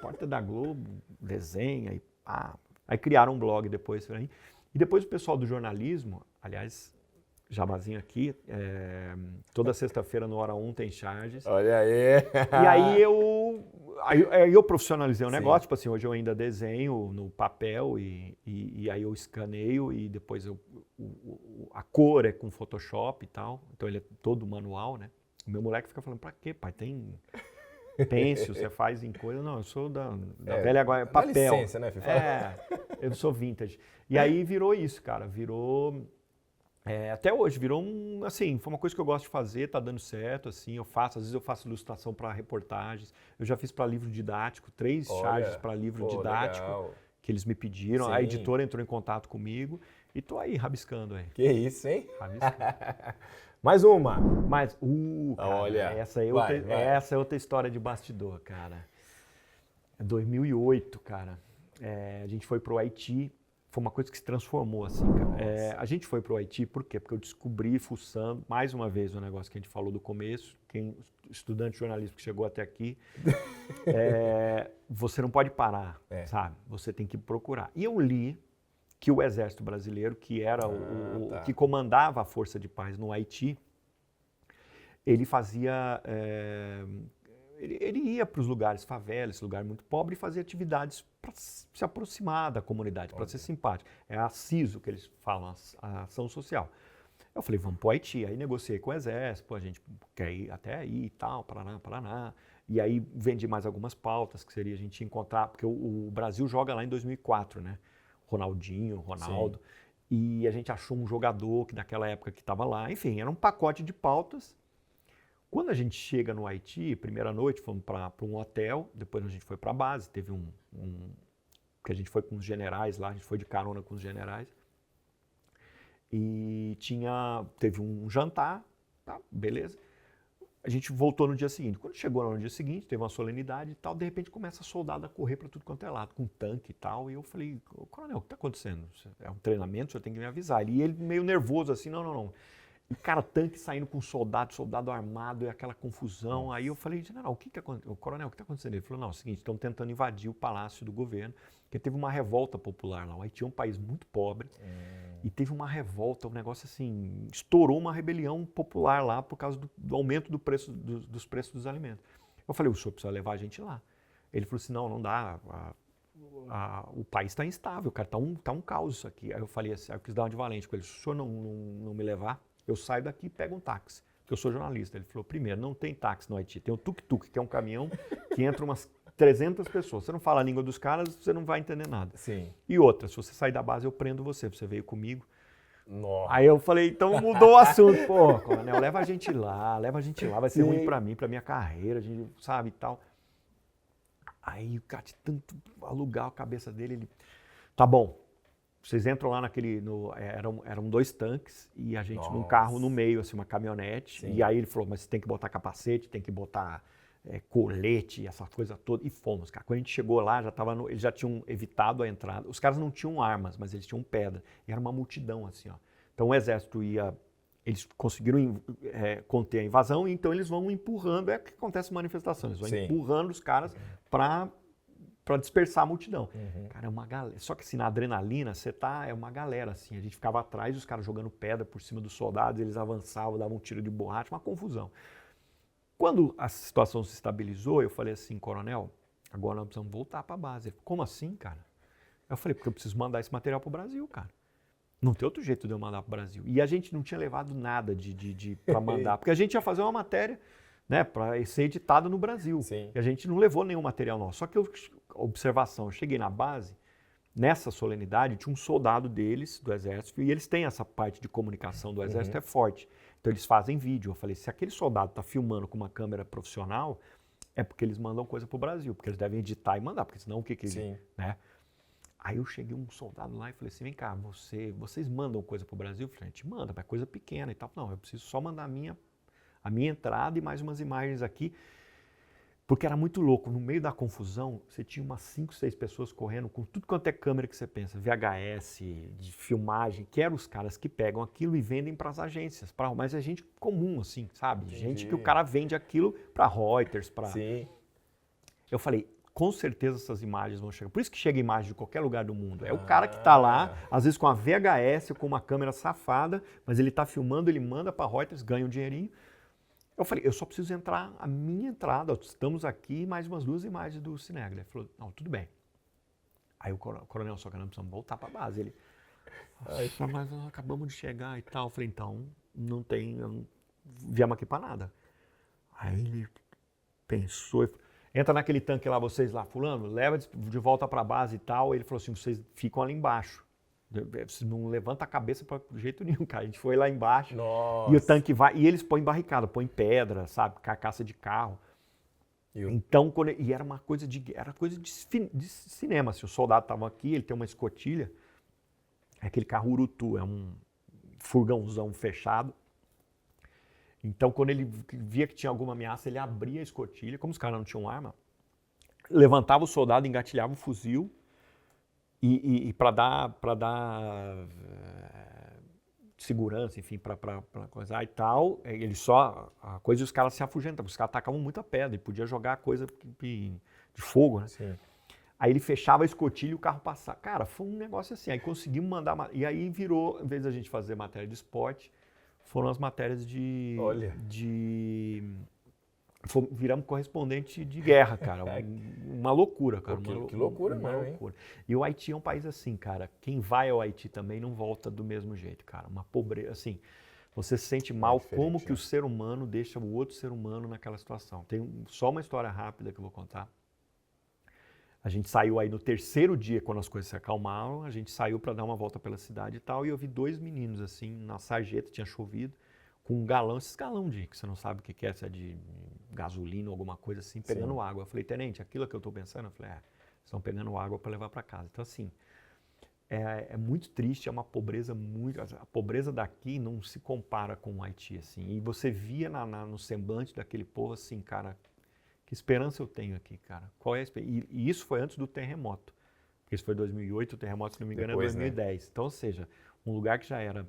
Porta da Globo, desenha e pá. Aí criaram um blog depois. E depois o pessoal do jornalismo, aliás... Jabazinho aqui, toda sexta-feira no Hora 1 tem charges. Olha aí! E aí eu profissionalizei o negócio, tipo assim, hoje eu ainda desenho no papel e aí eu escaneio e depois a cor é com Photoshop e tal, então ele é todo manual, né? O meu moleque fica falando, pra quê, pai? Tem pêncil, você faz em coisa? Não, eu sou da velha agora, papel. Dá licença, né, Fifa? Eu sou vintage. E aí virou isso, cara, até hoje, virou assim, foi uma coisa que eu gosto de fazer, tá dando certo, assim, às vezes eu faço ilustração para reportagens, eu já fiz para livro didático, 3 charges para livro didático, legal. Que eles me pediram, a editora entrou em contato comigo e tô aí, rabiscando aí. Que isso, hein? Rabiscando. Mais uma. Cara, olha, essa é outra história de bastidor, cara. 2008, cara, a gente foi pro Haiti. Foi uma coisa que se transformou, assim, cara. A gente foi para o Haiti, por quê? Porque eu descobri, fuçando, mais uma vez, o negócio que a gente falou do começo, estudante de jornalismo que chegou até aqui, você não pode parar, sabe? Você tem que procurar. E eu li que o Exército Brasileiro, que era que comandava a Força de Paz no Haiti, ele fazia... Ele ia para os lugares, favelas, lugar muito pobre, e fazia atividades para se aproximar da comunidade, para ser simpático. É a CISO que eles falam, a ação social. Eu falei, vamos para o Haiti. Aí negociei com o Exército, a gente quer ir até aí e tal, Paraná. E aí vendi mais algumas pautas, que seria a gente encontrar, porque o Brasil joga lá em 2004, né? Ronaldinho, Ronaldo. Sim. E a gente achou um jogador que naquela época que estava lá. Enfim, era um pacote de pautas. Quando a gente chega no Haiti, primeira noite, fomos para um hotel, depois a gente foi para a base, teve que a gente foi com os generais lá, a gente foi de carona com os generais, e teve um jantar, tá, beleza. A gente voltou no dia seguinte. Quando chegou lá no dia seguinte, teve uma solenidade e tal, de repente começa a soldado a correr para tudo quanto é lado, com tanque e tal, e eu falei, coronel, o que está acontecendo? É um treinamento, o senhor tem que me avisar. E ele meio nervoso assim, não. E, cara, tanque saindo com soldado armado, e aquela confusão. Aí eu falei, general, o coronel, o que está acontecendo? Ele falou, não, é o seguinte, estão tentando invadir o palácio do governo, porque teve uma revolta popular lá. O Haiti é um país muito pobre, e teve uma revolta, um negócio assim, estourou uma rebelião popular lá por causa do aumento dos preços dos alimentos. Eu falei, o senhor precisa levar a gente lá. Ele falou assim, não dá, o país está instável, cara, tá um caos isso aqui. Aí eu falei assim, eu quis dar uma de valente com ele, se o senhor não me levar, eu saio daqui e pego um táxi, porque eu sou jornalista. Ele falou, primeiro, não tem táxi no Haiti, tem o tuk-tuk, que é um caminhão que entra umas 300 pessoas. Você não fala a língua dos caras, você não vai entender nada. Sim. E outra, se você sair da base, eu prendo você veio comigo. Nossa. Aí eu falei, então mudou o assunto. Pô, coronel, leva a gente lá, vai ser ruim pra mim, pra minha carreira, a gente sabe e tal. Aí o cara de tanto alugar a cabeça dele, ele, tá bom. vocês entram lá eram 2 tanques e a gente num Nossa. carro no meio, assim, uma caminhonete. Sim. E aí ele falou, mas você tem que botar capacete, tem que botar colete, essa coisa toda. E fomos, cara. Quando a gente chegou lá, eles já tinham evitado a entrada. Os caras não tinham armas, mas eles tinham pedra. E era uma multidão, assim, ó. Então o exército eles conseguiram conter a invasão, então eles vão empurrando, é o que acontece em manifestação, eles vão Sim. empurrando os caras para dispersar a multidão. Uhum. Cara, é uma galera. Só que assim, na adrenalina, é uma galera, assim. A gente ficava atrás, os caras jogando pedra por cima dos soldados, eles avançavam, davam um tiro de borracha, uma confusão. Quando a situação se estabilizou, eu falei assim, coronel, agora nós precisamos voltar para a base. Ele falou, como assim, cara? Eu falei, porque eu preciso mandar esse material para o Brasil, cara. Não tem outro jeito de eu mandar para o Brasil. E a gente não tinha levado nada para mandar, porque a gente ia fazer uma matéria, né, para ser editada no Brasil. Sim. E a gente não levou nenhum material nosso. Só que observação, eu cheguei na base, nessa solenidade tinha um soldado deles, do exército, e eles têm essa parte de comunicação do exército, é forte. Então eles fazem vídeo. Eu falei, se aquele soldado está filmando com uma câmera profissional, é porque eles mandam coisa para o Brasil, porque eles devem editar e mandar, porque senão o que Sim. né? Aí eu cheguei um soldado lá e falei assim, vem cá, vocês mandam coisa para o Brasil? Eu falei, a gente manda, mas é coisa pequena e tal. Não, eu preciso só mandar a minha entrada e mais umas imagens aqui, porque era muito louco. No meio da confusão, você tinha umas 5, 6 pessoas correndo com tudo quanto é câmera que você pensa, VHS, de filmagem, que eram os caras que pegam aquilo e vendem para as agências, mas é gente comum, assim, sabe? Entendi. Gente que o cara vende aquilo para Reuters, para... Sim. Eu falei, com certeza essas imagens vão chegar. Por isso que chega imagem de qualquer lugar do mundo. É o cara que está lá, às vezes com a VHS, com uma câmera safada, mas ele está filmando, ele manda para Reuters, ganha um dinheirinho. Eu falei, eu só preciso entrar a minha entrada, estamos aqui, mais umas 2 imagens do Cinegra. Ele falou, não, tudo bem. Aí o coronel, só que nós precisamos voltar para a base. Ele, mas nós acabamos de chegar e tal. Eu falei, então, viemos aqui para nada. Aí ele pensou, entra naquele tanque lá, vocês lá, fulano, leva de volta para a base e tal. Ele falou assim, vocês ficam ali embaixo. Você não levanta a cabeça para jeito nenhum, cara. A gente foi lá embaixo. Nossa. E o tanque vai. E eles põem barricada, põem pedra, sabe? Carcaça de carro. Então, e era uma coisa de cinema. Se o soldado estava aqui, ele tem uma escotilha. É aquele carro Urutu, é um furgãozão fechado. Então, quando ele via que tinha alguma ameaça, ele abria a escotilha. Como os caras não tinham arma, levantava o soldado, engatilhava o fuzil. E para dar segurança, enfim, para coisar e tal, a coisa e os caras se afugentavam, os caras atacavam muita pedra e podia jogar coisa de fogo, né? Sim. Aí ele fechava a escotilha e o carro passava. Cara, foi um negócio assim, aí conseguimos mandar, e aí virou, em vez da gente fazer matéria de esporte, foram as matérias viramos correspondente de guerra, cara. Uma loucura, cara. Que loucura, uma mesmo, loucura. E o Haiti é um país assim, cara. Quem vai ao Haiti também não volta do mesmo jeito, cara. Uma pobreza, assim. Você se sente mal como que o ser humano deixa o outro ser humano naquela situação. Tem só uma história rápida que eu vou contar. A gente saiu aí no 3º dia, quando as coisas se acalmaram, a gente saiu para dar uma volta pela cidade e tal, e eu vi 2 meninos, assim, na sarjeta, tinha chovido, com um galão, esses galão que você não sabe o que é, se é de gasolina ou alguma coisa assim, pegando água. Eu falei, tenente, aquilo que eu estou pensando? Eu falei, estão pegando água para levar para casa. Então, assim, é muito triste, é uma pobreza muito... A pobreza daqui não se compara com o Haiti, assim. E você via no semblante daquele povo, assim, cara, que esperança eu tenho aqui, cara? Qual é a esperança? E isso foi antes do terremoto. Porque isso foi 2008, o terremoto, se não me engano, é 2010. Né? Então, ou seja, um lugar que já era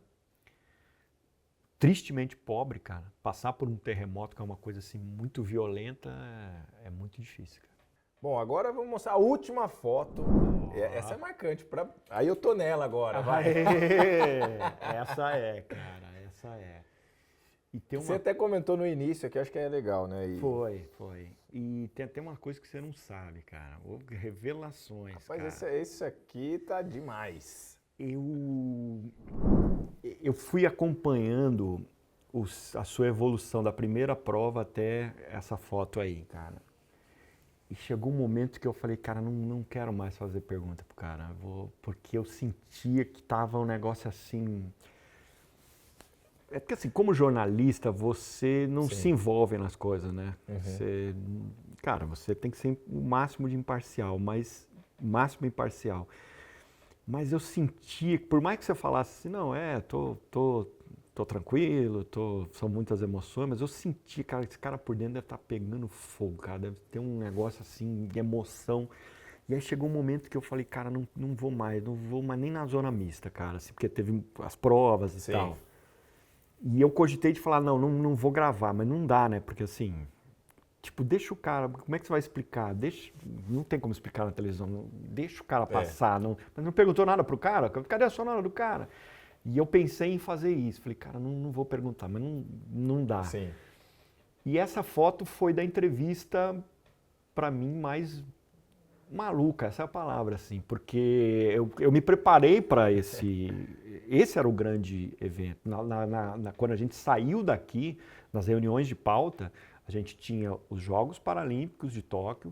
tristemente pobre, cara, passar por um terremoto, que é uma coisa assim muito violenta, é muito difícil, cara. Bom, agora vamos mostrar a última foto. Essa é marcante. Aí eu tô nela agora, vai. Essa é, cara, essa é. E tem Você até comentou no início aqui, acho que é legal, né? Foi. E tem até uma coisa que você não sabe, cara. Revelações, Rapaz, cara. esse aqui tá demais. Eu fui acompanhando a sua evolução da primeira prova até essa foto aí, cara. E chegou um momento que eu falei, cara, não quero mais fazer pergunta pro cara. Porque eu sentia que tava um negócio assim... É porque assim, como jornalista, você não se envolve nas coisas, né? Você tem que ser o máximo de imparcial, mas máximo imparcial. Mas eu sentia, por mais que você falasse assim, não, tô tranquilo, são muitas emoções, mas eu sentia, cara, esse cara por dentro deve estar pegando fogo, cara, deve ter um negócio assim de emoção. E aí chegou um momento que eu falei, cara, não vou mais nem na zona mista, cara, assim, porque teve as provas e Sim. tal. E eu cogitei de falar, não vou gravar, mas não dá, né? Porque assim, tipo, deixa o cara, como é que você vai explicar? Não tem como explicar na televisão, deixa o cara passar. Mas não perguntou nada pro cara? Cadê a sonora do cara? E eu pensei em fazer isso. Falei, cara, não vou perguntar, mas não dá. Sim. E essa foto foi da entrevista, pra mim, mais maluca, essa é a palavra, assim, porque eu me preparei para esse era o grande evento. Quando a gente saiu daqui, nas reuniões de pauta, a gente tinha os Jogos Paralímpicos de Tóquio,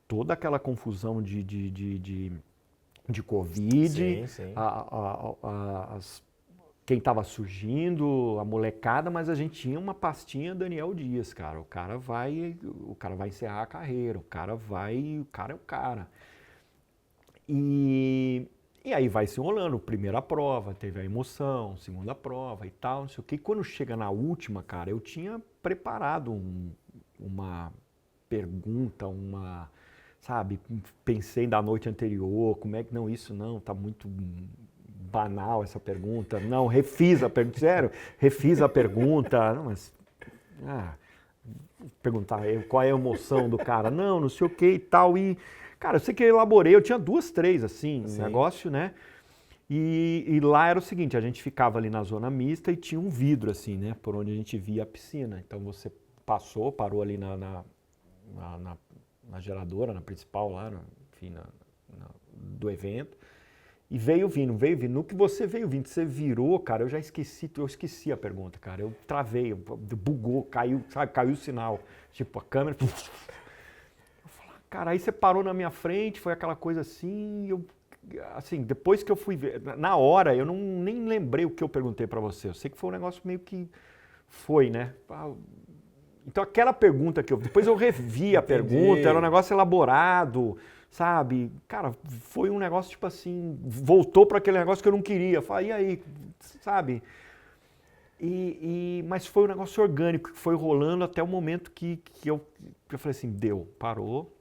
toda aquela confusão de Covid, Sim, sim. Quem estava surgindo, a molecada, mas a gente tinha uma pastinha Daniel Dias, cara. O cara vai encerrar a carreira, o cara é o cara. E aí vai se enrolando, primeira prova, teve a emoção, segunda prova e tal, não sei o que. Quando chega na última, cara, eu tinha preparado uma pergunta, sabe, pensei da noite anterior, como é que, tá muito banal essa pergunta, não, refiz a pergunta, sério, refiz a pergunta, não, mas, perguntar qual é a emoção do cara, não sei o que e tal, e, cara, eu sei que eu elaborei, eu tinha 2, 3, assim, negócio, né, e lá era o seguinte, a gente ficava ali na zona mista e tinha um vidro, assim, né, por onde a gente via a piscina, então você parou ali na geradora, na principal lá, enfim, do evento, e veio vindo. No que você veio vindo, você virou, cara, eu esqueci a pergunta, cara. Eu travei, bugou, caiu, sabe, caiu o sinal. Tipo, a câmera... Eu falei, cara, aí você parou na minha frente, foi aquela coisa assim, assim, depois que eu fui ver, na hora, eu nem lembrei o que eu perguntei pra você. Eu sei que foi um negócio meio que foi, né? Então aquela pergunta depois eu revi a pergunta, era um negócio elaborado, sabe? Cara, foi um negócio tipo assim, voltou para aquele negócio que eu não queria. Falei, e aí, sabe? Mas foi um negócio orgânico, que foi rolando até o momento que eu falei assim, deu, parou,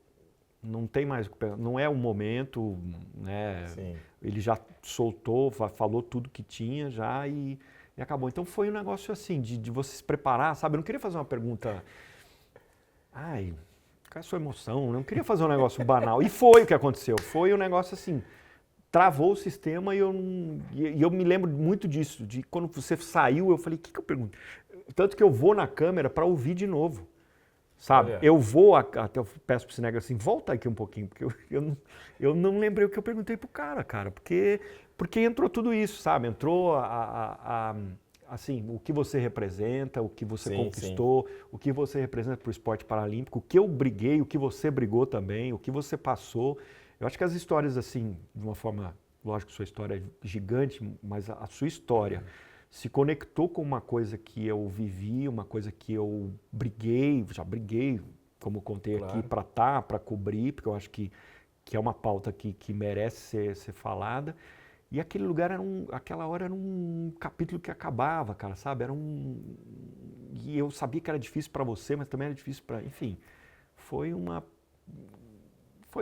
não tem mais, não é o momento, né? Sim. Ele já soltou, falou tudo que tinha já e acabou. Então foi um negócio assim, de você se preparar, sabe? Eu não queria fazer uma pergunta, qual é a sua emoção? Eu não queria fazer um negócio banal. E foi o que aconteceu. Foi um negócio assim, travou o sistema e eu me lembro muito disso, de quando você saiu, eu falei, o que eu pergunto? Tanto que eu vou na câmera para ouvir de novo, sabe? Olha. Eu vou, até eu peço pro Cinegra assim, volta aqui um pouquinho, porque eu não lembrei o que eu perguntei pro cara, porque entrou tudo isso, sabe? Entrou assim, o que você representa, o que você conquistou, o que você representa para o esporte paralímpico, o que eu briguei, o que você brigou também, o que você passou. Eu acho que as histórias, assim, de uma forma, lógico que sua história é gigante, mas a sua história se conectou com uma coisa que eu vivi, uma coisa que eu já briguei, como eu contei aqui, para cobrir, porque eu acho que é uma pauta que merece ser falada. E aquele lugar aquela hora era um capítulo que acabava, cara, sabe? E eu sabia que era difícil para você, mas também era difícil para, enfim. Foi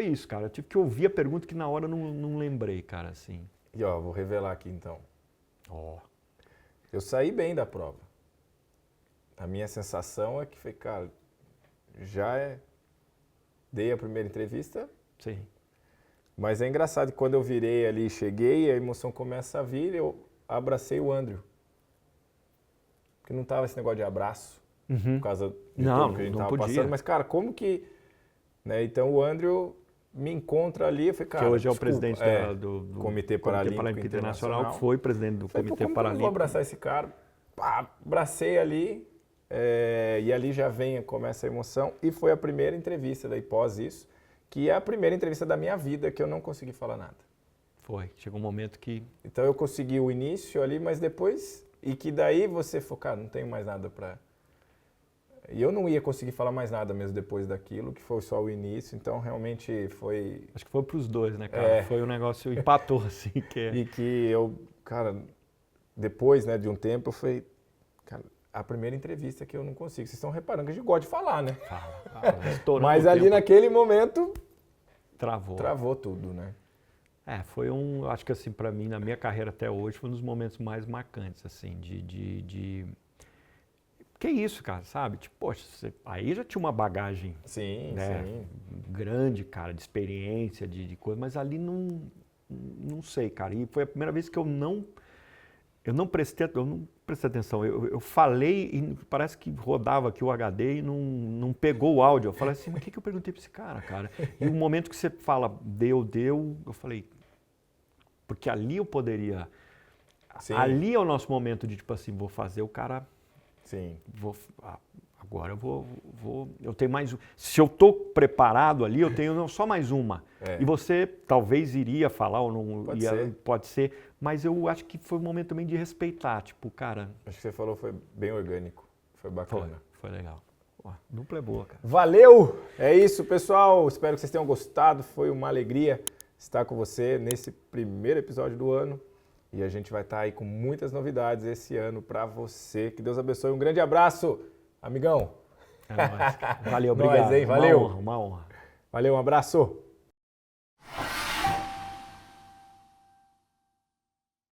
isso, cara. Eu tive que ouvir a pergunta que na hora eu não lembrei, cara, assim. E ó, vou revelar aqui então. Eu saí bem da prova. A minha sensação é que foi, cara, dei a primeira entrevista. Sim. Mas é engraçado que quando eu virei ali, cheguei, a emoção começa a vir, eu abracei o Andrew. Porque não tava esse negócio de abraço, por causa de tudo que a gente tava passando. Mas, cara, como que... Né? Então, o Andrew me encontra ali, eu falei, cara, que hoje é o presidente do Comitê Paralímpico Internacional, que foi presidente do Comitê Paralímpico. Eu vou abraçar esse cara. Pá, abracei ali, e ali já começa a emoção. E foi a primeira entrevista daí pós isso, que é a primeira entrevista da minha vida que eu não consegui falar nada. Foi, chegou um momento que... Então eu consegui o início ali, mas depois... E que daí você falou, cara, não tenho mais nada pra... E eu não ia conseguir falar mais nada mesmo depois daquilo, que foi só o início, então realmente foi... Acho que foi pros dois, né, cara? Foi um negócio, empatou, assim, que E que eu, cara, depois, né, de um tempo, eu falei, cara, a primeira entrevista que eu não consigo. Vocês estão reparando que a gente gosta de falar, né? Estourando Mas o ali tempo. naquele momento, Travou. travou tudo, né? Foi acho que assim, pra mim, na minha carreira até hoje, foi um dos momentos mais marcantes, assim, de... Que isso, cara, sabe? Tipo, poxa, aí já tinha uma bagagem, Sim, né, sim. grande, cara, de experiência, de coisa, mas ali não sei, cara. E foi a primeira vez que eu não prestei atenção. Eu falei e parece que rodava aqui o HD e não pegou o áudio. Eu falei assim, mas o que eu perguntei pra esse cara? E o momento que você fala, deu, eu falei, porque ali eu poderia... Sim. Ali é o nosso momento de, tipo assim, vou fazer o cara... Sim. Agora eu tenho mais... Se eu estou preparado ali, eu tenho só mais uma. E você talvez iria falar ou não Pode ia, ser. pode ser, mas eu acho que foi um momento também de respeitar, tipo, cara... Acho que você falou foi bem orgânico, foi bacana. Foi legal. Dupla é boa, cara. Valeu! É isso, pessoal. Espero que vocês tenham gostado. Foi uma alegria estar com você nesse primeiro episódio do ano. E a gente vai estar aí com muitas novidades esse ano para você. Que Deus abençoe. Um grande abraço, amigão. É nóis. Valeu, obrigado. Nóis, hein? Valeu. Uma honra. Valeu, um abraço.